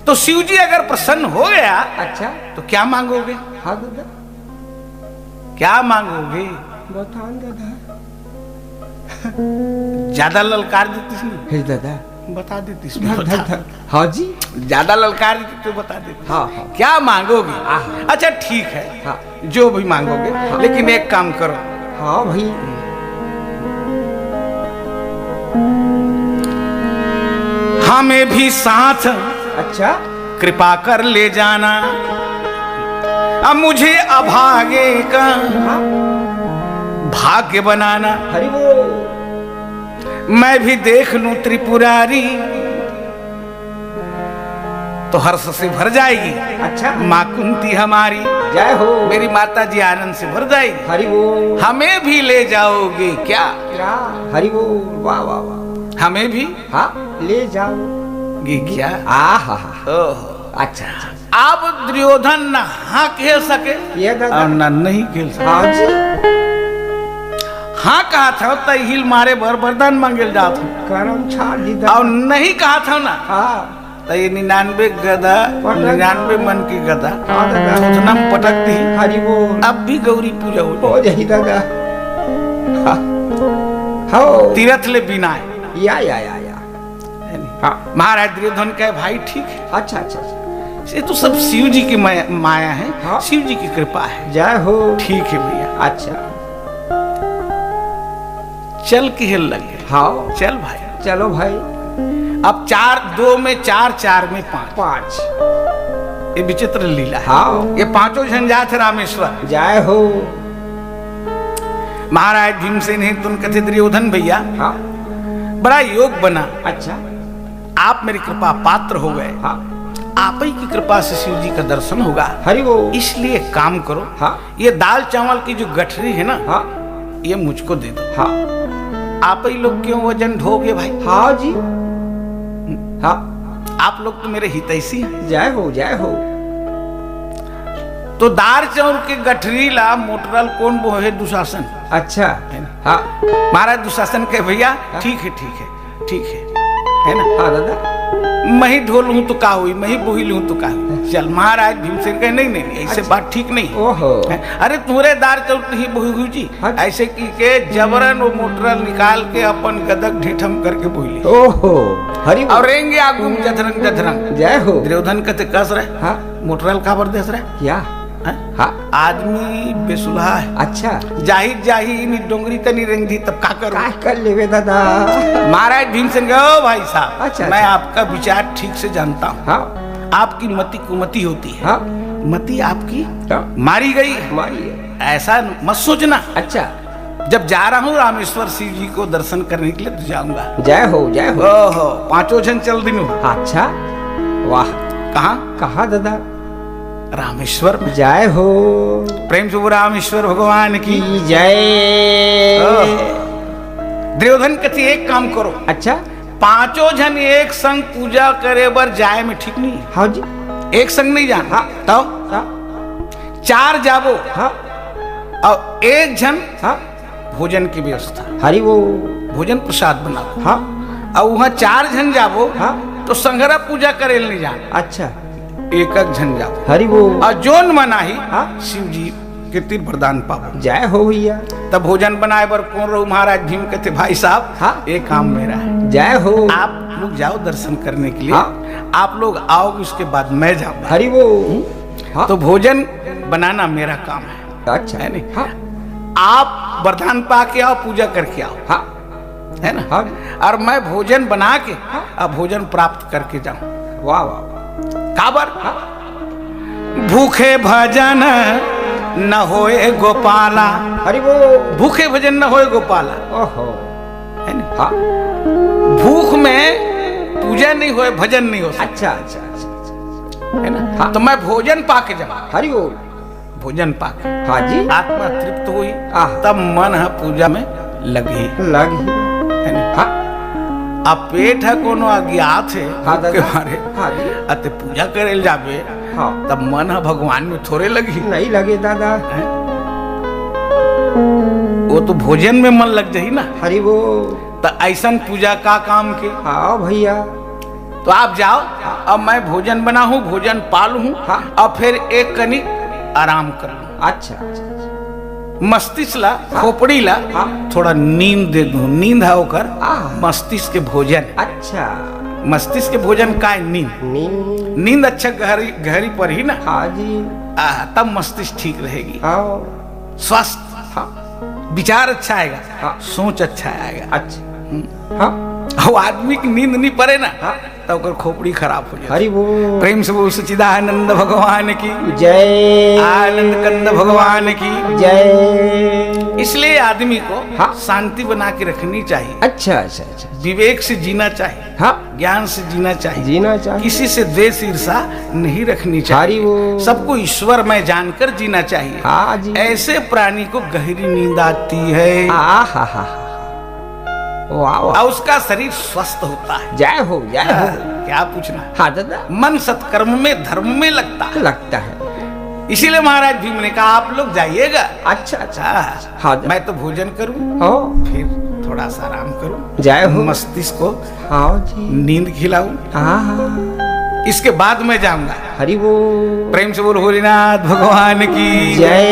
तो शिव जी अगर प्रसन्न हो गया अच्छा तो क्या मांगोगे हाँ दादा क्या मांगोगे। बताओ दादा ज्यादा ललकार देती नहीं हे दादा बता देती हाँ जी ज्यादा ललकार देती तो बता देती। हाँ हाँ क्या मांगोगे। आहा। अच्छा ठीक है हाँ जो भी मांगोगे लेकिन एक काम करो हाँ भाई हमें भी साथ अच्छा कृपा कर ले जाना अब मुझे अभागे का हाँ भाग्य बनाना हरि वो मैं भी देख लूं त्रिपुरारी तो हर्ष से भर जाएगी। अच्छा। माँ कुंती हमारी, जय हो। मेरी माता जी आनंद से भर जाएगी। हरि बोल। हमें भी ले जाओगे क्या? क्या? हरि बोल। वाह वाह वाह। हमें भी हाँ ले जाओगे क्या? आहा। ओहो। अच्छा अच्छा। अब दुर्योधन न हाँ कह सके ये दादा। और न नहीं कह सके। हाँ जी। हाँ कहा था तो हिल मारे भर वरदान मांगल जात हूँ, करम छाड़ दी और नहीं कहा था ना हाँ तो ये 99 गदा, 99 मन की गदा हाँ दादा। उतना में पटक दी। हरि बोल। अब भी गौरी पूजा हो हो जाही दादा। हाँ हो। तीरथ ले बिना या हाँ। महाराज दुर्योधन कहे भाई ठीक है, अच्छा अच्छा अच्छा। ये तो सब शिव जी की माया है। हाँ। शिव जी की कृपा है। जय हो। ठीक है भैया। अच्छा। चल के हिल लगे। हाँ चल भाई। चलो भाई। अब 4 2 में 4 4 में 5 5। ये विचित्र लीला है। हाँ। ये पांचों झंझाट रामेश्वर। जय हो। महाराज भीमसेन ही तुम कथे दुर्योधन भैया हाँ। बड़ा योग बना, अच्छा। आप मेरी कृपा पात्र हो गए। हाँ। आप ही की कृपा से शिव जी का दर्शन होगा। हरि बोल। इसलिए काम करो। हाँ। ये दाल चावल की जो गठरी है ना, हाँ। ये मुझको दे दो। हाँ। आप ही लोग क्यों वजन ढोगे भाई? हाँ जी। हाँ। आप लोग तो मेरे हितैषी हैं। जय हो जय हो। तो दार चावल के गठरी ला मोटरल कौन वो है? दुशासन। अच्छा। हाँ। महाराज दुशासन के भैया ठीक है ठीक है ठीक है ना। हाँ दादा। मैं ही ढोल हूं तो का हुई, मैं ही बोहिल हूं तो का हुई। चल महाराज भीमसेन कहे नहीं नहीं नहीं, ऐसे अच्छा। बात ठीक नहीं। ओहो। अरे तुम्हारे दार चौक नहीं बोही हुई जी। हाँ। ऐसे की के जबरन वो मोटरल निकाल के अपन गदक ढीठम करके बोली ओहो। हरि बोल। और रेंगे आगू में जधरंग जधरंग। जय हो। दुर्योधन कहते कस रहे हाँ। मोटरल का देश रहे क्या? हैं? हाँ। आदमी बेसुलहा है। अच्छा। जाही नी डोंगरी तनी रेंग दी तब का करूं? क्या कर लेवे दादा? महाराज भीमसेन कहे ओ भाई साहब, अच्छा, मैं अच्छा। आपका विचार ठीक से जानता हूँ। हाँ। आपकी मति कुमति होती है। हाँ। मति आपकी हाँ। मारी गई है। मारिए। ऐसा मत सोचना। अच्छा। जब जा रहा हूँ रामेश्वर शिव जी को दर्शन करने के लिए तो जाऊंगा। जय हो जय हो। ओहो पांचों जन चल दिनों। अच्छा। वाह। कहाँ? कहाँ दादा? रामेश्वर में। जय हो। प्रेम से वो रामेश्वर भगवान की जय। दुर्योधन कहती एक काम करो, अच्छा। पांचों जन एक संग पूजा करे बर जाए में ठीक नहीं है। हाँ जी। एक संग नहीं जाना। हाँ। तो हाँ। 4 जाबो हाँ। और एक जन हाँ। भोजन की व्यवस्था, हरि वो। भोजन प्रसाद बनाओ। हाँ। और वहाँ 4 जन जाबो हाँ। तो संघरा पूजा करे नहीं जाना। अच्छा। एक जन जाबो हरि वो। और जोन मनाही हाँ। शिव जी के तीर वरदान पाबो। जय हो भैया। तब भोजन बनाए बर कौन रहो? महाराज भीम कहते भाई साहब हाँ। एक काम मेरा है, जय हो। आप लोग जाओ दर्शन करने के लिए। हाँ। आप लोग आओगे उसके बाद मैं जाऊंगा। हरि वो। हाँ। तो भोजन बनाना मेरा काम है, अच्छा है नहीं? हाँ। आप वरदान पा के आओ, पूजा करके आओ, हाँ। है ना? हाँ। और मैं भोजन बना के हाँ। अब भोजन प्राप्त करके जाऊं। वाह वाह। काबर? हाँ। भूखे भजन न होए गोपाला। हरि वो। भूखे भजन न होए गोपाला, ओहो। है ना? हाँ। भूख में पूजा नहीं होए, भजन नहीं हो सकता, अच्छा अच्छा अच्छा। है ना? हाँ। तो मैं भोजन पा के जाऊं। हरि वो। भोजन पा के हाँ जी। आत्मा तृप्त हुई, आह। तब मन है पूजा में लगी, लग ही। है ना? हाँ। अब पेट है कोनो अज्ञात है हाँ भूख के दादा। मारे, हाँ जी। अते पूजा करे जाबे हाँ। तब मन है भगवान में थोड़े लगी। नहीं लगे दादा। हैं? वो तो भोजन में मन लग जाही ना। हरि वो। तो ऐसा पूजा का काम के हाँ भैया। तो आप जाओ, अब मैं भोजन बना हूँ, भोजन पाल हूँ, हाँ। और फिर एक कनी आराम कर लूँ। अच्छा अच्छा। मस्तिष्क ला, खोपड़ी ला हाँ। थोड़ा नींद दे दूं। नींद है होकर आह। मस्तिष्क के भोजन। अच्छा। मस्तिष्क के भोजन का है नींद। नींद। नींद अच्छा गहरी गहरी पर ही ना, हाँ जी। तब मस्तिष्क ठीक रहेगी, हाँ। स्वस्थ, हाँ। विचार अच्छा आएगा, हाँ। सोच अच्छा आएगा। अच्छा। हाँ। वो आदमी की नींद नहीं पड़े ना, हाँ। तो ओकर खोपड़ी खराब हो जाए। हरि बोल। प्रेम से बोल सच्चिदानंद भगवान की जय। आनंद कंद भगवान की जय। इसलिए आदमी को हाँ। शांति बना के रखनी चाहिए, अच्छा अच्छा अच्छा। विवेक से जीना चाहिए, हाँ, ज्ञान से जीना चाहिए, जीना चाहिए। किसी से द्वेष ईर्षा नहीं रखनी हरि चाहिए, बोल। सबको ईश्वर में जानकर जीना चाहिए। हाँ जी। ऐसे प्राणी को गहरी नींद आती है आ हा हा। वाह वाह। और उसका शरीर स्वस्थ होता है। जय हो जय हो। क्या पूछना, हाँ दादा। मन सत्कर्म में धर्म में लगता है। लगता है। इसीलिए महाराज भीम ने कहा आप लोग जाइएगा। अच्छा अच्छा। हाँ, हाँ मैं तो भोजन करूं, हो। फिर थोड़ा सा आराम करूं, जय हो। मस्तिष्क को हाँ जी। नींद खिलाऊं, हाँ हाँ। इसके बाद मैं जाऊंगा। हरि बोल। प्रेम से बोलो भोलेनाथ भगवान की। जय।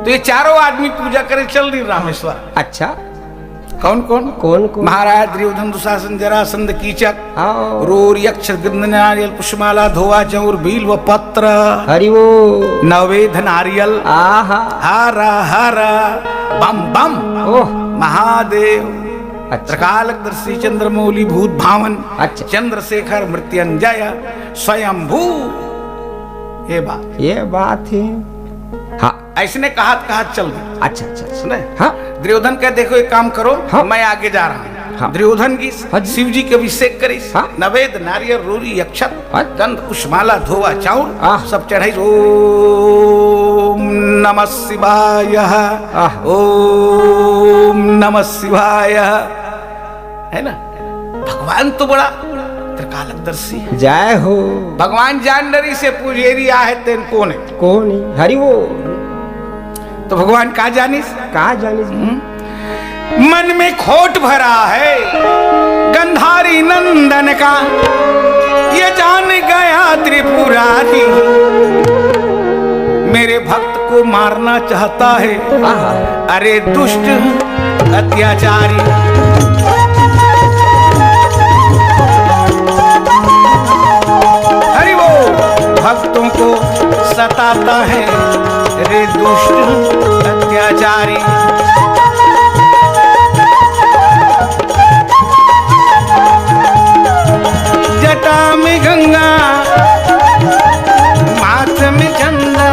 तो ये चारों आदमी पूजा करे चल रही रामेश्वर। अच्छा। कौन कौन? कौन कौन? महाराज दुर्योधन दुशासन जरासंध कीचक हाँ। रोर यक्ष गंध नारियल पुष्पमाला धोआ चौर भील व पत्र हरि बोल। नवेद नारियल आहा। हारा हारा बम बम ओह। महादेव अच्छा। त्रिकालदर्शी चंद्रमौली भूत भावन अच्छा। चंद्रशेखर मृत्युंजय स्वयंभू। ये बात है। हाँ। ऐसने कहात चल गई। अच्छा अच्छा। सुने? हाँ। दुर्योधन कह देखो एक काम करो, हाँ। मैं आगे जा रहा हूँ। हाँ। दुर्योधन की हाँ जी। शिव जी के अभिषेक करिस, हाँ। नवेद नारियल रोरी अक्षत हाँ। गंध पुष्पमाला धोवा चाउर आह। सब चढ़ाई। ओम नमः शिवाय, आह। ओम नमः शिवाय। है ना, भगवान तो बड़ा त्रिकालदर्शी है। जय हो। भगवान जानडरी से पुजेरी आहे तेन कौन है? कौन है? हरि बोल। तो भगवान का जानिस? कहा जाने? मन में खोट भरा है गंधारी नंदन का, ये जान गया त्रिपुरारी, मेरे भक्त को मारना चाहता है, आहा। अरे दुष्ट अत्याचारी। हरि वो भक्तों को सताता है, रे दुष्ट अत्याचारी। जटा में गंगा माथ में चंदा,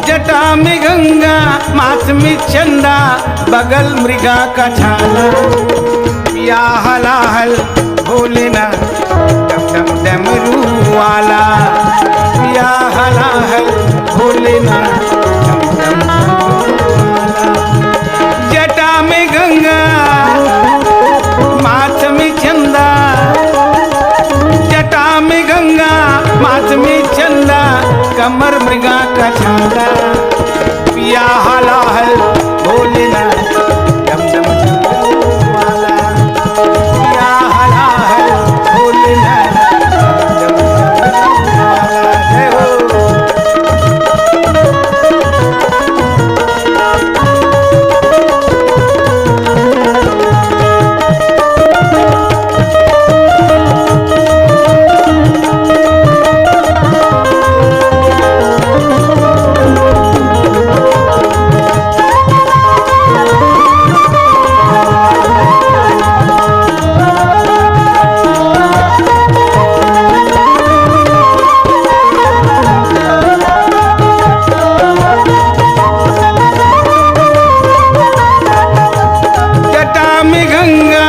जटा में गंगा माथ में चंदा, बगल मृगा का छाला, या हलाहल भोलेनाथ डम डम डमरू वाला, या हलाहल भोलेनाथ डम डम डमरू वाला। जटा में गंगा माथ में चंदा, जटा में गंगा माथ में चंदा, कमर मृगा का छाला, पिया हलाहल भोलेनाथ डम डम डमरू वाला, पिया हलाहल भोलेनाथ डम डम डमरू वाला। जय हो। जटा में गंगा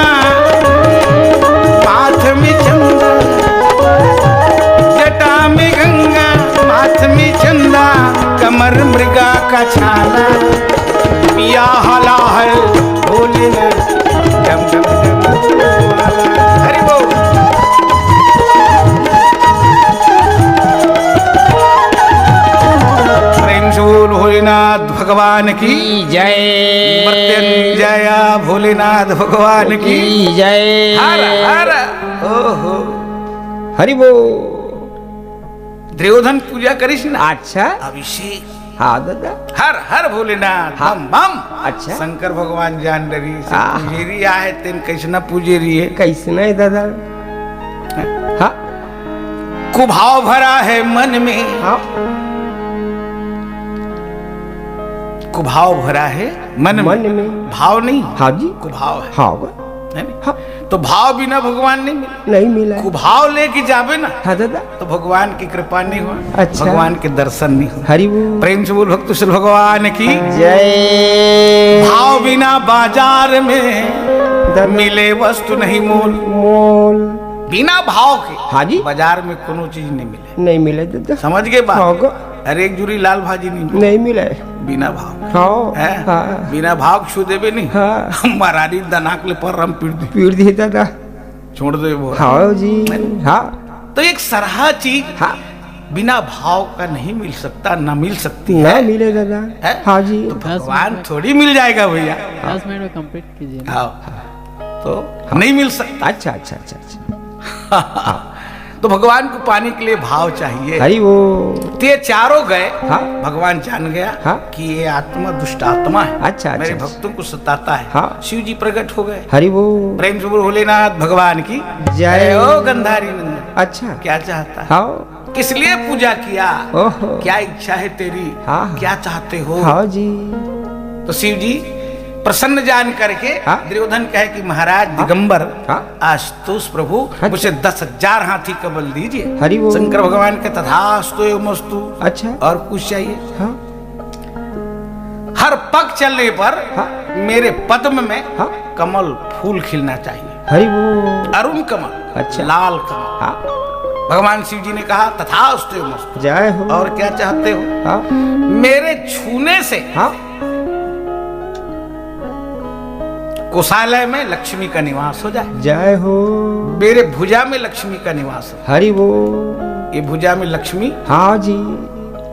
माथ में चंदा, जटा में गंगा माथ में चंदा, कमर मृगा का छाला, पिया हलाहल भोलेनाथ डम डम डम वाला। हरि बोल। प्रेम से बोल भोलेनाथ भगवान की जय। मृत्युंजय भोलेनाथ भगवान की जय। हर हर। ओहो। हरि बोल। दुर्योधन पूजा करिस ना, अच्छा। अभिषेक हाँ दादा। हर हर भोलेनाथ हाँ। बम बम। अच्छा। शंकर भगवान जान डरी से आहा। पुजेरी आहे तेन कैसना पुजेरी है। कैसे नहीं दादा? हाँ। कुभाव भरा है मन में, हाँ। कुभाव भरा है मन मन में। भाव नहीं, हाँ जी। कुभाव है। हाँ बा। है नहीं? हाँ। तो भाव बिना भगवान नहीं मिले। नहीं मिला। कुभाव लेके जावे ना हाँ दादा। तो भगवान की कृपा नहीं हो, अच्छा। भगवान के दर्शन नहीं हो। हरि बोल। प्रेम से बोल भक्त श्री भगवान की जय। भाव बिना बाजार में दादा। मिले वस्तु नहीं मोल। मोल। बिना भाव के हाँ जी। बाजार में कोनो चीज नहीं मिले। नहीं मिले दादा। समझ गए हाँ बात? गो। अरे एक जुरी लाल भाजी नहीं मिले नहीं मिले। बिना भाव। हाँ है? हाँ बिना भाव छू देवे नहीं। हाँ। महारानी दनाक ले पर रम पीड़ दी, पीड़ दी दादा। छोड़ दे वो। हाँ जी। हाँ तो एक सरहा चीज हाँ बिना भाव का नहीं मिल सकता, ना मिल सकती ना है। मिले दादा। है? हाँ जी। तो भगवान थोड़ी मिल जाएगा भैया। 10 मिनट में कंप्लीट कीजिए ना। हाँ तो नहीं मिल सकता। अच्छा अच्छा अच्छा अच्छा। तो भगवान को पाने के लिए भाव चाहिए। हरि वो। तो ये चारों गए। हाँ। भगवान जान गया हाँ। कि ये आत्मा दुष्ट आत्मा है। अच्छा, मेरे अच्छा। भक्तों को सताता है। हाँ। शिव जी प्रकट हो गए। हरि वो। प्रेम से बोलो भोलेनाथ भगवान की जय। ओ गंधारी नंदन। अच्छा। क्या चाहता है? हाँ। किस लिए पूजा किया? ओहो। क्या इच्छा है तेरी? हाँ। क्या चाहते हो? हाँ जी। तो शिव जी प्रसन्न जान करके हाँ। दुर्योधन कहे कि महाराज दिगंबर हाँ। आस्तुस प्रभु अच्छा। मुझे 10,000 हाथी का बल दीजिए। हरि बोल। शंकर भगवान के तथास्तु एवमस्तु। अच्छा। और कुछ चाहिए? हाँ हर पग चलने पर हाँ। मेरे पद्म में हाँ। कमल फूल खिलना चाहिए। हरि वो। अरुण कमल। अच्छा। लाल कमल। हाँ भगवान शिव जी ने कहा तथास्तु एवमस्तु। जय हो। और क्या चाहते हो? हाँ मेरे छूने से हाँ कोषालय में लक्ष्मी का निवास हो जाए। जय हो। मेरे भुजा में लक्ष्मी का निवास हो। हरि वो। ये भुजा में लक्ष्मी हाँ जी।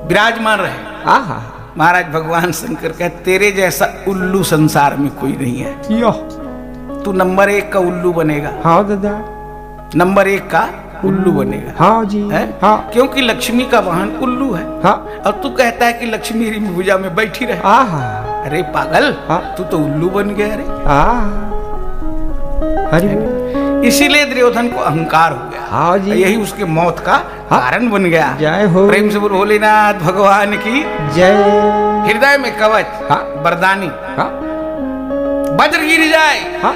विराजमान रहे। आहा। महाराज भगवान शंकर कहे तेरे जैसा उल्लू संसार में कोई नहीं है। यो। तू नंबर 1 का उल्लू बनेगा। हाँ दादा। नंबर 1 का उल्लू बनेगा। हाँ जी। है? हाँ क्योंकि लक्ष्मी का वाहन उल्लू है। हाँ। और तू कहता है कि लक्ष्मी मेरी भुजा में बैठी रहे। आहा। अरे पागल। हाँ। तू तो उल्लू बन गया। अरे हरि वो। इसीलिए दुर्योधन को अहंकार हो गया। हाँ जी। यही उसके मौत का हाँ। कारण बन गया। जय हो। प्रेम से बोलो भोलेनाथ भगवान की जय। हृदय में कवच हाँ। वरदानी हाँ वज्र गिर जाए हाँ।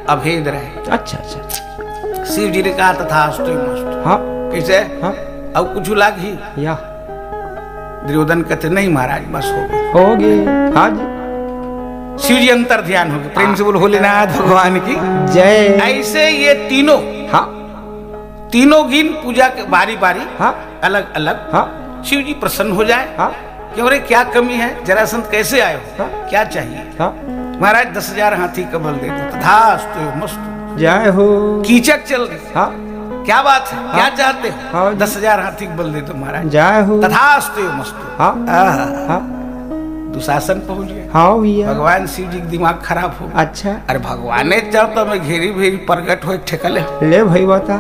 अभेद रहे। अच्छा अच्छा। शिव जी ने कहा तथास्तु मस्तु। हाँ कैसे? हाँ। अब कुछ लाग ही। या दुर्योधन कहते नहीं महाराज बस हो गई। हो गए। हाँ जी। शिव जी अंतर ध्यान हो गए। प्रेम से बोलो भोलेनाथ भगवान की जय। ऐसे ये तीनों हाँ गिन पूजा के बारी बारी हाँ अलग अलग हाँ शिव जी प्रसन्न हो जाए। हाँ क्यों रे क्या कमी है? जरासंध कैसे आए हो? हाँ। क्या चाहिए? हाँ। महाराज 10,000 हाथी का बल दे दो। तथास्तु मस्तु। जय हो। कीचक चल रही। हाँ क्या बात है? क्या चाहते हो? हाँ। 10,000 हाथी का बल दे दो महाराज। जय हो। तथास्तु मस्तु। हाँ आहा, हाँ दुशासन पहुंच गए। हाँ भैया। भगवान शिव जी का दिमाग खराब हो गया। अच्छा। अरे भगवान चाहता मैं घेरी भेरी प्रकट हो ठेकले ले भाई बता।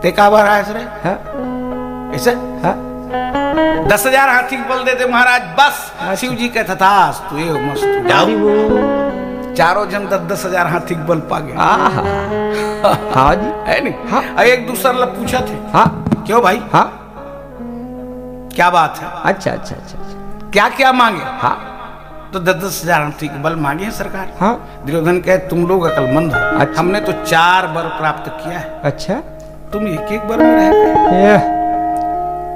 ते का बार आया रे हाँ ऐसे? हाँ 10,000 हाथी का बल देते महाराज बस। अच्छा। शिव जी का तथास्तु मस्तु। हरि जाओ। वो। चारों जन 10,000 हाथी का बल पा गए। आहा। हाँ जी। है नहीं? हाँ। और एक दूसरा ला पूछा थे हाँ क्यों भाई हाँ। क्या बात है? अच्छा अच्छा अच्छा अच्छा। क्या क्या मांगे? हाँ तो 10,000 हाथी के बल मांगे हैं सरकार। हाँ। दुर्योधन कहे तुम लोग अकलमंद हो। अच्छा। हमने तो 4 वर प्राप्त किया है, अच्छा। तुम एक एक वर में रह गए। ये।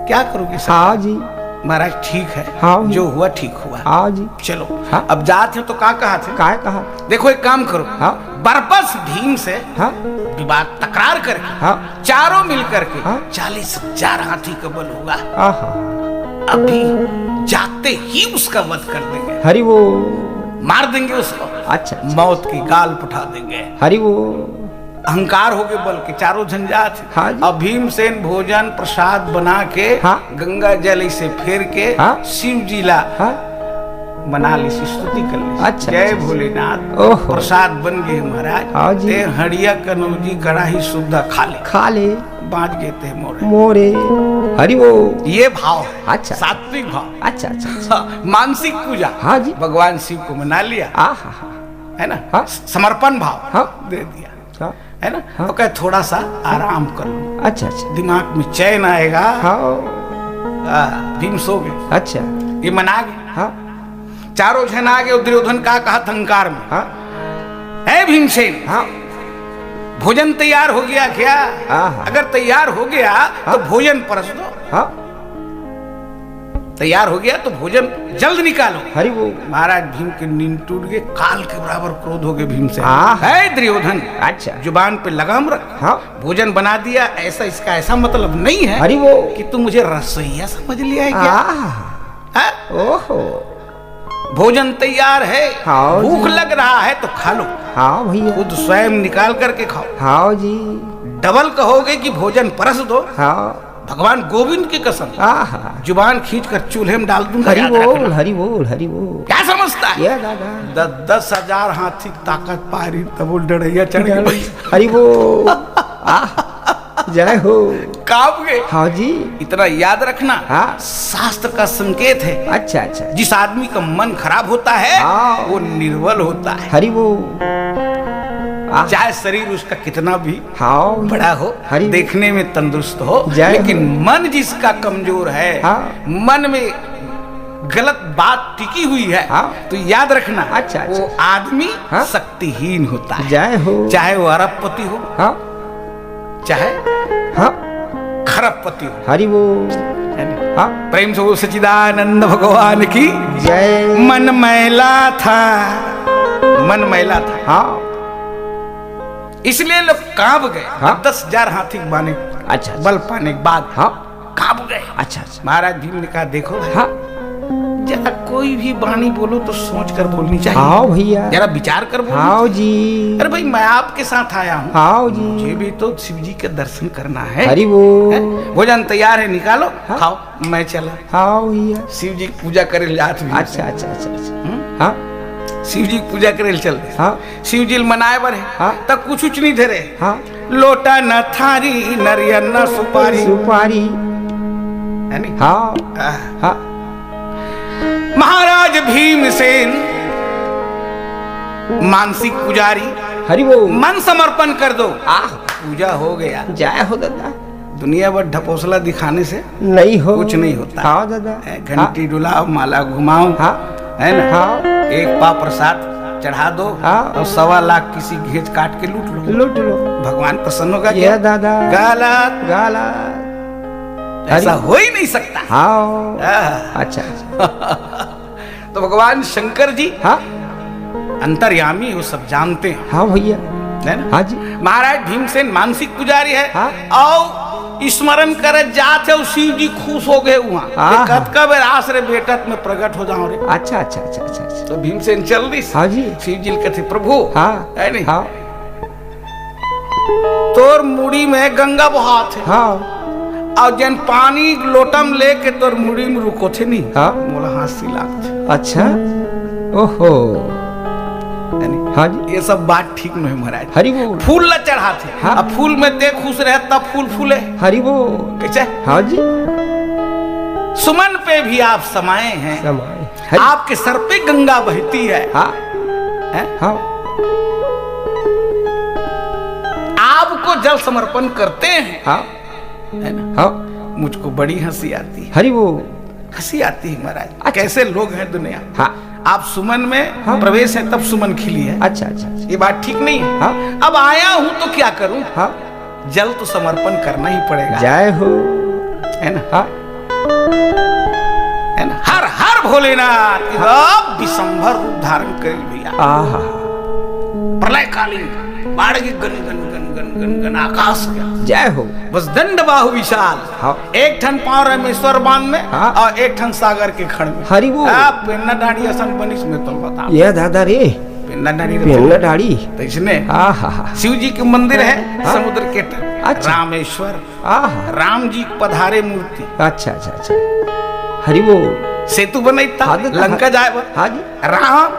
क्या करोगे सर? हाँ जी। महाराज ठीक है। हाँ। जो हुआ ठीक हुआ। हाँ जी। चलो। हाँ। अब जाते तो क्या कहा थे? काय कहा? देखो एक काम करो। हाँ। बरबस भीम से हाँ विवाद तकरार करके हाँ। चारों मिल करके हाँ। 40,000 हाथी का बल होगा। आहा। अभी जाते ही उसका वध कर देंगे। हरि वो। मार देंगे उसको। अच्छा अच्छा। मौत की गाल पठा देंगे। हरि वो। अहंकार हो गए बल के चारों झंझाट। हाँ जी। अब भीमसेन भोजन प्रसाद बना के हाँ। गंगा जल से फेर के हाँ। शिव जी ला हाँ मना ली सी, स्तुति कर ली। अच्छा, जय अच्छा। भोलेनाथ। ओहो। प्रसाद बन गए महाराज। हाँ जी। ते हड़िया कनौजी कड़ाही शुद्ध खा ले खा ले बांट गए थे मोरे। मोरे। हरि वो। ये भाव है। अच्छा। सात्विक भाव। अच्छा अच्छा अच्छा। हाँ, मानसिक पूजा। हाँ जी। भगवान शिव को मना लिया आहा। है ना? हाँ। समर्पण भाव हाँ। दे दिया हाँ है ना? हाँ। तो कहे थोड़ा सा आराम कर लो, अच्छा अच्छा। दिमाग में चैन आएगा। हाँ भीम सो गए। अच्छा। ये मना गए। हाँ चारों जन आ गए। दुर्योधन का कहा अहंकार में हाँ है भीमसेन, हाँ भोजन तैयार हो गया क्या? हाँ। अगर तैयार हो गया तो भोजन परस दो। हाँ तैयार हो गया तो भोजन जल्द निकालो। हरि वो महाराज भीम के नींद टूट गए, काल के बराबर क्रोध हो गए भीमसेन। हाँ। है दुर्योधन, अच्छा जुबान पे लगाम रख। हाँ भोजन बना दिया, ऐसा इसका ऐसा मतलब नहीं है हरि वो कि तू मुझे रसोईया समझ लिया है क्या? हाँ? ओहो भोजन तैयार है, हाँ जी। भूख लग रहा है तो खा लो, हाँ भैया खुद स्वयं निकाल करके खाओ। हाँ जी डबल कहोगे कि भोजन परस दो, हाँ भगवान गोविंद की कसम, आहा जुबान खींच कर चूल्हे में डाल दूंगा। हरि याद बोल रखना। हरि बोल हरि बोल क्या समझता है? ये दादा 10,000 हाथी ताकत पारी तब वो डरैया चढ़ गई। हरि बोल जय हो कांप गए। हाँ जी इतना याद रखना, हाँ शास्त्र का संकेत है, अच्छा अच्छा जिस आदमी का मन खराब होता है हाँ। वो निर्बल होता है। हरि बोल चाहे शरीर उसका कितना भी हाँ बड़ा हो, हरि देखने में तंदुरुस्त हो, जय लेकिन मन जिसका कमजोर है, हाँ। मन में गलत बात टिकी हुई है, हाँ। तो याद रखना अच्छा, अच्छा। वो आदमी हाँ। शक्तिहीन होता है। जय हो चाहे वो अरबपति हो, हाँ चाहे हाँ खरबपति हो। हरि बोल है ना? हाँ प्रेम से वो सच्चिदानंद भगवान की जय मन मैला था, मन मैला था, हाँ इसलिए लोग कांप गए। हाँ। 10,000 हाथी बाने अच्छा बल पाने के बाद हाँ कांप गए। अच्छा अच्छा महाराज भीम ने कहा देखो हाँ जरा कोई भी वाणी बोलो तो सोच कर बोलनी चाहिए, हाँ भैया जरा विचार कर बोलो। हाँ जी अरे भाई मैं आपके साथ आया हूँ, हाँ जी मुझे भी तो शिव जी के दर्शन करना है। हरि बोल है? भोजन तैयार है, निकालो हाँ। खाओ, मैं चला। हाँ भैया शिव जी की पूजा करे जात भी। अच्छा अच्छा अच्छा अच्छा हाँ शिव जी की पूजा करे चल दे। हाँ शिव जी मनाए बर है, हाँ। तब कुछ नहीं धरे, हाँ लोटा न थारी नरियर न सुपारी, सुपारी है नी? हाँ आह। हाँ महाराज भीमसेन मानसिक पुजारी, हरि बोल मन समर्पण कर दो, आह पूजा हो गया। जय हो दादा दुनिया भर ढपोसला दिखाने से नहीं हो कुछ नहीं होता। हाँ दादा है, घंटी डुलाओ, माला घुमाओ, हाँ है ना? हाँ एक पा प्रसाद चढ़ा दो, हाँ। और 1.25 लाख किसी घेच काट के लूट लो, लूट लो भगवान प्रसन्न होगा ये क्या? दादा गलत, गाला ऐसा हो ही नहीं सकता। हाँ आह। अच्छा अच्छा तो भगवान शंकर जी हाँ अंतर्यामी वो सब जानते हैं, हाँ भैया है ना? हाँ जी महाराज भीमसेन मानसिक पुजारी है, हाँ। और स्मरण करे जाते हो, शिव जी खुश हो गए वहाँ। हाँ। कब रास रे बेटत में प्रकट हो जाओ रे। अच्छा अच्छा अच्छा अच्छा अच्छा तो भीमसेन चल दी। हाँ जी शिव जी कहते प्रभु, हाँ है नहीं? हाँ तोर मुड़ी में गंगा बहात है, हाँ और जन पानी लोटम लेके तोर मुड़ी में रुको थे नहीं, हाँ। मोला हंसी लागत, अच्छा ओहो है नहीं? हाँ जी ये सब बात ठीक नहीं महाराज। हरि बोल फूल ला चढ़ाते, हाँ। अब फूल में ते खुश रहे तब फूल फूले, हरि बोल कैसे? हाँ जी सुमन पे भी आप समाये हैं, समय हरि आपके सर पे गंगा बहती है, हाँ हैं? हाँ आपको जल समर्पण करते हैं, हाँ है ना? हाँ मुझको बड़ी हंसी आती है, हरि बोल हंसी आती है महाराज। अच्छा। कैसे लोग हैं दुनिया। हाँ आप सुमन में हाँ। प्रवेश है तब सुमन खिली है, अच्छा अच्छा अच्छा ये बात ठीक नहीं है। हाँ अब आया हूं तो क्या करूं, हाँ जल तो समर्पण करना ही पड़ेगा, जय हो है ना? हाँ है ना? हर हर भोलेनाथ की अब विशंभर रूप धारण कर भैया, आहा प्रलयकालीन बाढ़ के गन गन गन गन गन गन आकाश गया, जय हो बस दंड बाहु विशाल, हाँ एक ठन पांव रामेश्वर बांध में, हाँ। और एक ठन सागर के खड़ में। हरि बोल आप पेन्ना डाड़ी असन बनिस में तो बता, ये दादा रे पेन्ना डाड़ी पेन्ना दाढ़ी तो इसने आहा शिव जी के मंदिर है हाँ। समुद्र के तट, अच्छा। रामेश्वर, आहा राम जी पधारे मूर्ति, अच्छा अच्छा अच्छा हरि बोल सेतु बनैता हाँ दादा, लंका जाए बर। हाँ जी राम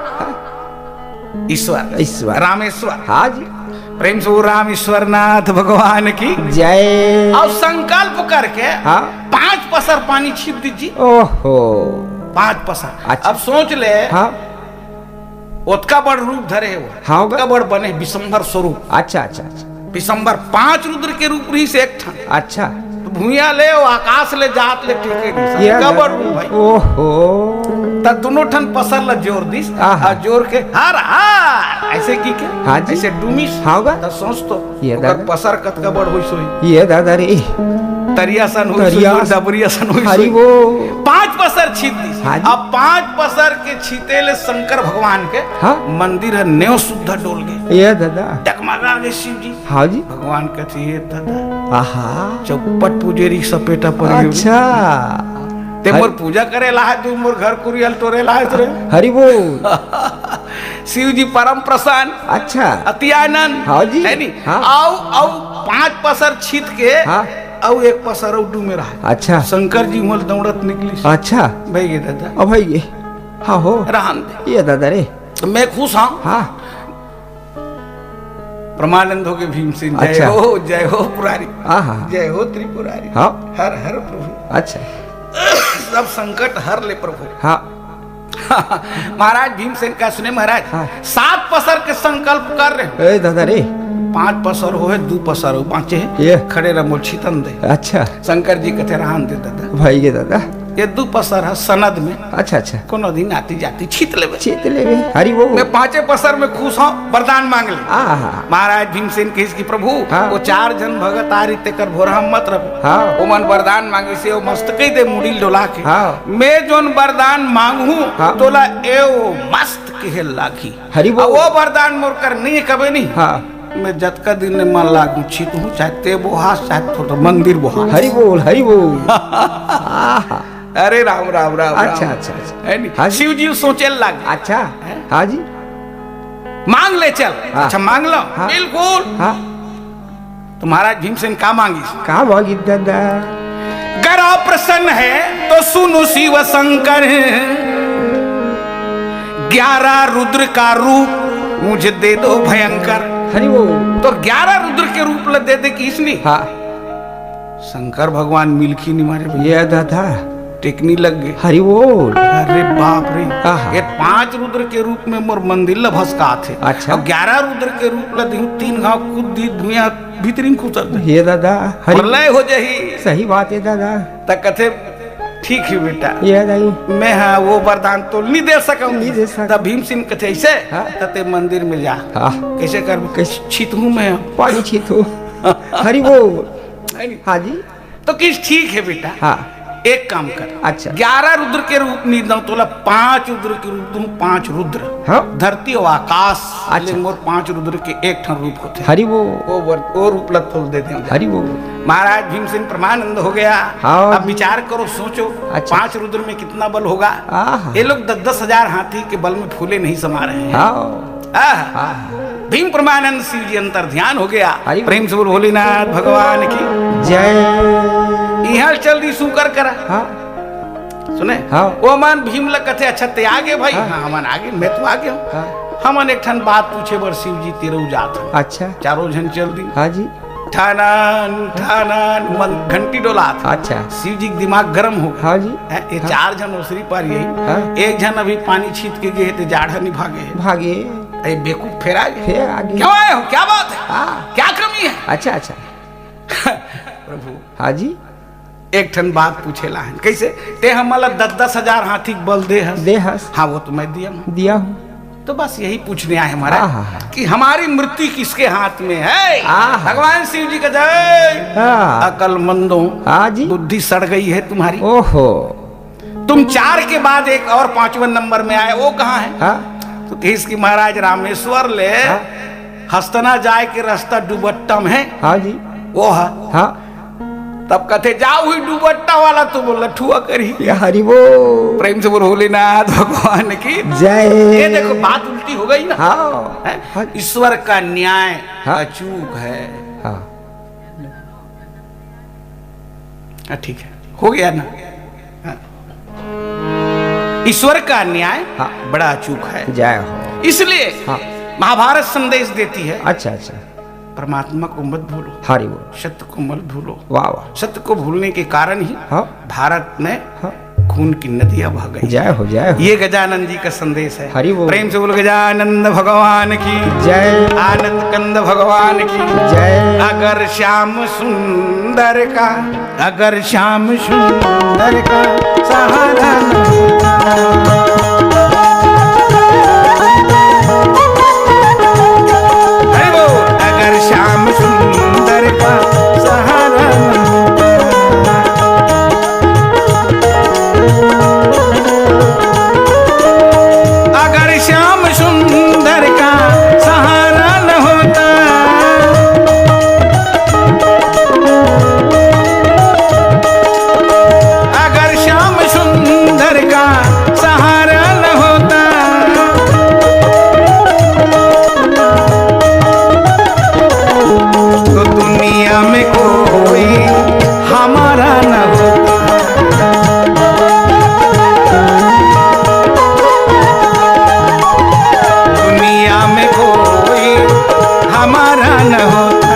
ईश्वर ईश्वर रामेश्वर, हाँ जी प्रेम से वो रामेश्वर नाथ भगवान की जय और संकल्प करके हाँ 5 पसर पानी छीप दीजिए, ओहो 5 पसर। अच्छा। अब सोच ले, हाँ उतका बड़ रूप धरे है वो, हाँ उतका बड़ बने विशंभर स्वरूप, अच्छा अच्छा अच्छा विशंभर 5 रुद्र के रूप रही से एक ठन, अच्छा तो भूया ले वो आकाश ले जात ले टिके नहीं ये सबका बड़ रूप भाई। ओहो तब दोनों ठन पसर ला जोर दिस आहा। आ जोर के हर हार ऐसे की के हाँ जी। ऐसे डूमिस हाँ बा। त सोच तो ये ओकर दादा। पसर कतका बड़ होई सोई ये दादा रे तरिया सन होई तरिया। सोई डबरिया सन होई हरि सोई वो 5 पसर छीत दिस हाँ जी। अब 5 पसर के छीते ले शंकर भगवान के हाँ। मंदिर है नेव शुद्ध डोल गए ये दादा डगमगा गए शिव जी हाँ जी भगवान कहते ये दादा आहा चौपट पुजेरी सपेटा पर अच्छा ते मोर पूजा करे ला है तू मोर घर कुरियल तोरे ला है तोरे हरि वो शिव जी परम प्रसन्न अच्छा अति आनंद हाँ जी। है नी हाँ। आओ 5 पसर छीत के हाँ। आओ 1 पसर उडू में रहा अच्छा शंकर जी मोल दौड़त निकली अच्छा भाई ये दादा अब भाई ये हाँ हो रहन दे ये दादा रे तो मैं खुश हूँ हाँ परमानंद हो के भीमसेन जय अच्छा। जय हो पुरारी आहा जय हो त्रिपुरारी हाँ हर हर प्रभु अच्छा सब संकट हर ले प्रभु हाँ महाराज भीमसेन का सुने महाराज हाँ। 7 पसर के संकल्प कर रहे ए दादा रे 5 पसर हो है 2 पसर हो बाँचे ये खड़े रहो छितन दे अच्छा शंकर जी कहते रहन दे दादा भाई ये दादा ये 2 पसर है सनद में अच्छा अच्छा कोनो दिन आती जाती छीत लेवे चेत ले बे हरि वो मैं 5 पसर में खुश हूँ वरदान मांग ले आहा महाराज भीमसेन कहिस की प्रभु हाँ। वो 4 जन भगत आ रीते कर भोरा मत रहो हाँ। वो मन वरदान मांगे से वो मस्त कही दे मुड़ी डोला के हाँ। मैं जोन वरदान मांगू हाँ। तोला एओ मस्त के लागी हरि अब वो वरदान मोर कर नहीं कबे नहीं हाँ मैं जतका दिन में मन लागू छीत हूँ चाहे ते बोहास चाहे थोड़ा मंदिर बोहास हरि बोल आहा अरे राम राम राम अच्छा राम। अच्छा अच्छा है नी? हाँ जी। शिव जी सोचे लग अच्छा हाँ जी मांग ले चल हाँ। अच्छा मांग लो हाँ। बिल्कुल हाँ तो महाराज भीमसेन का मांगी कहा मांगी दादा गर प्रसन्न है तो सुनो शिव शंकर 11 रुद्र का रूप मुझे दे दो भयंकर हरि वो तो 11 रुद्र के रूप ल दे दे किसने हाँ शंकर भगवान मिलखी नहीं मारे भैया ये दादा टेकनी लग गए हरि बोल अरे बाप रे आहा। ये 5 रुद्र के रूप में मोर मंदिर ल भस्का थे अच्छा। अब 11 रुद्र के रूप ल दिहूं 3 घाव कूद दी भुइया भीतरी कुतर दे ये दादा हरि प्रलय हो जही सही बात है दादा त कथे ठीक है बेटा ये नहीं मैं हाँ वो वरदान तो नहीं दे सकूं नहीं दे सकूं। तब भीमसेन कथे ऐसे हाँ। तते मंदिर में जा हाँ कैसे कर कैसे? छीत हूँ मैं पानी छीतो हरि बोल है नी? हाँ जी तो किस ठीक है बेटा हाँ एक काम कर अच्छा। 11 रुद्र के रूप नहीं दूं तोला 5 रुद्र के रूप दूं 5 रुद्र हाँ धरती और आकाश अच्छा। ले मोर 5 रुद्र के एक ठन रूप होते हरि वो वो रूप लग तोल देते हैं हरि वो महाराज भीमसेन परमानंद हो गया हाँ। अब विचार करो सोचो अच्छा। 5 रुद्र में कितना बल होगा आहा। ये लोग 10-10 हजार हाथी के बल में फूले नहीं समा रहे हैं हाँ आहा। हाँ भीम परमानंद शिव जी अंतर ध्यान हो गया हरि प्रेम से बोल भोलेनाथ भगवान की जय यहाँ चल दी सुकर करा हाँ सुने हाँ। वो मन भीम लग कथे अच्छा ते आगे भाई हाँ। हाँ हमन आगे मैं तो आगे हूँ हाँ हमन एक ठन बात पूछे बर शिव जी तेरे जात हूँ अच्छा चारों जन चल दी हाँ जी ठानान ठानान मन घंटी डोला अच्छा शिव जी के दिमाग गर्म हो हाँ जी ये 4 जन ओसरी पर यही हाँ। एक जन अभी पानी छीत के गए थे जाढ़ा नहीं भागे भागे ये बेवकूफ फेर आ गए फिर आगे क्यों आए हो क्या बात है हाँ क्या कमी है अच्छा अच्छा प्रभु हाँ जी एक ठन बात पूछे ला है कैसे ते हमला 10-10 हजार हाथी के बल दे हस दे हस हाँ वो तो मैं दिया हूँ दिया हूँ तो बस यही पूछने आए हमारा आहा। कि हमारी मृत्यु किसके हाथ में है आहा। भगवान शिव जी का जय हाँ अकलमंदों हाँ जी बुद्धि सड़ गई है तुम्हारी ओहो तुम 4 के बाद एक और 5वें नंबर में आए वो कहाँ है हाँ तो किस की महाराज रामेश्वर ले हाँ। हस्तना जाए के रास्ता डुबट्टम है हाँ जी वो है हाँ तब कहते जाओ हुई डुबट्टा वाला तो बोल लठुआ करी ये हरि वो प्रेम से बोल भोलेनाथ भगवान की जय ये देखो बात उल्टी हो गई ना हाँ है? हाँ ईश्वर का न्याय हाँ। अचूक है हाँ ठीक है हो गया ना हाँ। ईश्वर का न्याय हाँ। बड़ा अचूक है जय हो इसलिए हाँ महाभारत संदेश देती है अच्छा अच्छा परमात्मा को मत भूलो हरि वो सत्य को मत भूलो वाह वाह सत्य को भूलने के कारण ही हाँ भारत में हाँ खून की नदियां बह गई। जय हो जय हो। ये गजानंद जी का संदेश है। हरि बोल। प्रेम से बोल गजानंद भगवान की जय। आनंद कंद भगवान की जय। अगर श्याम सुंदर का, अगर श्याम सुंदर का सहारा अगर श्याम सुंदर का सहारा अगर श्याम सुंदर का सहारा न होता, अगर श्याम सुंदर का सहारा न होता, तो दुनिया में कोई हमारा न होता। दुनिया में कोई हमारा न होता।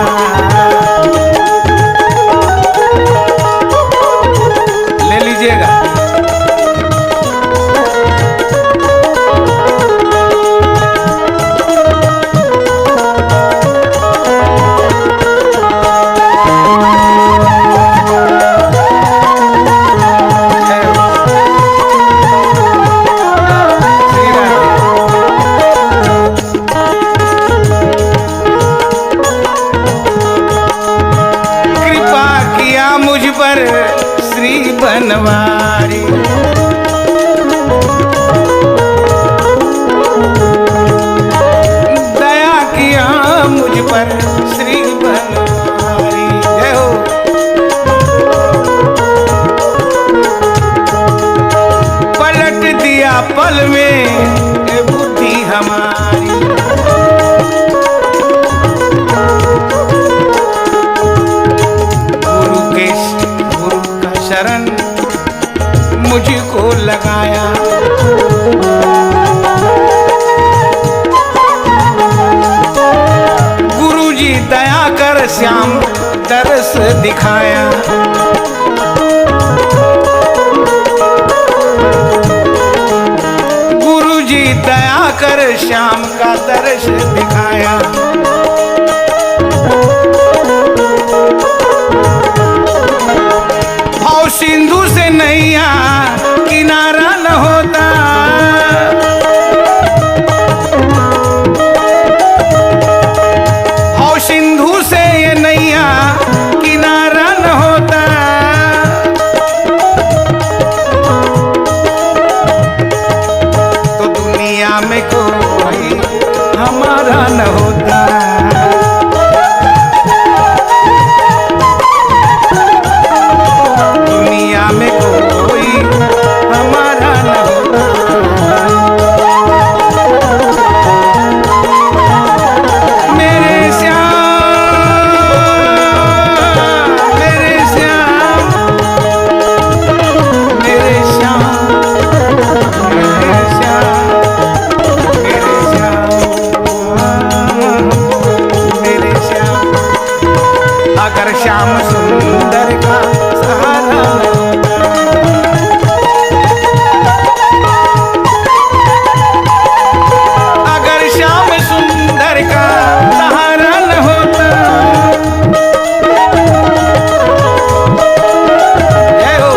ले लीजिएगा। कृपा किया मुझ पर श्री बनवारी, दया किया मुझ पर श्री बनवारी। जय हो। पलट दिया पल में ए बुद्धि हमारी, गुरु का शरण मुझको लगाया, गुरु जी दया कर श्याम दर्श दिखाया, गुरु जी दया कर श्याम का दर्श दिखाया। भाव सिंधु से नैया किनारा न होता, भाव सिंधु से ये नैया किनारा न होता, तो दुनिया में कोई हमारा न होता। दुनिया में कोई हमारा न होता। मेरे श्याम, मेरे श्याम, मेरे श्याम, मेरे श्याम, मेरे श्याम, मेरे श्याम। अगर श्याम सुंदर का सहारा अगर श्याम सुंदर का सहारा न होता, जय हो।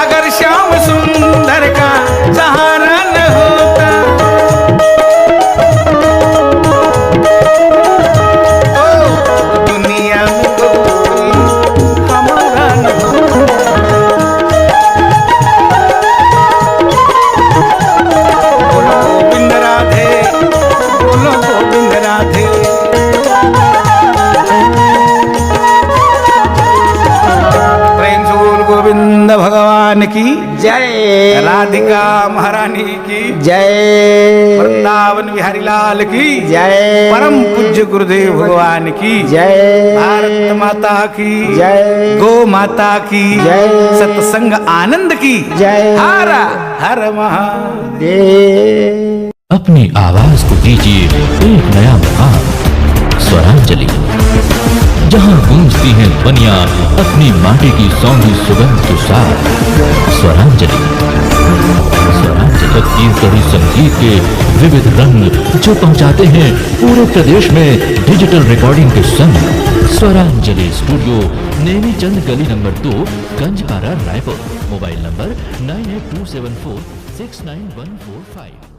अगर श्याम सुंदर का सहारा न होता, तो दुनिया में कोई हमारा न होता। बोलो गोविंद राधे, बोलो गोविंद राधे। प्रेम से बोल गोविंद भगवान की जय। राधिका महारानी की जय। वृंदावन बिहारी लाल की जय। परम पूज्य गुरुदेव भगवान की जय। भारत माता की जय। गो माता की जय। सत्संग आनंद की जय। हर हर महादेव। देव। अपनी आवाज को दीजिए एक नया मुकाम। स्वरांजलि। जहां गूंजती हैं बनिया अपनी माटी की सौंधी सुगंध के साथ। स्वरांजलि, स्वरांजलि छत्तीसगढ़ी संगीत के विविध रंग जो पहुंचाते हैं पूरे प्रदेश में डिजिटल रिकॉर्डिंग के संग। स्वरांजलि स्टूडियो, नेमी चंद गली number 2, Ganjpara, Raipur. Mobile number 9827469145।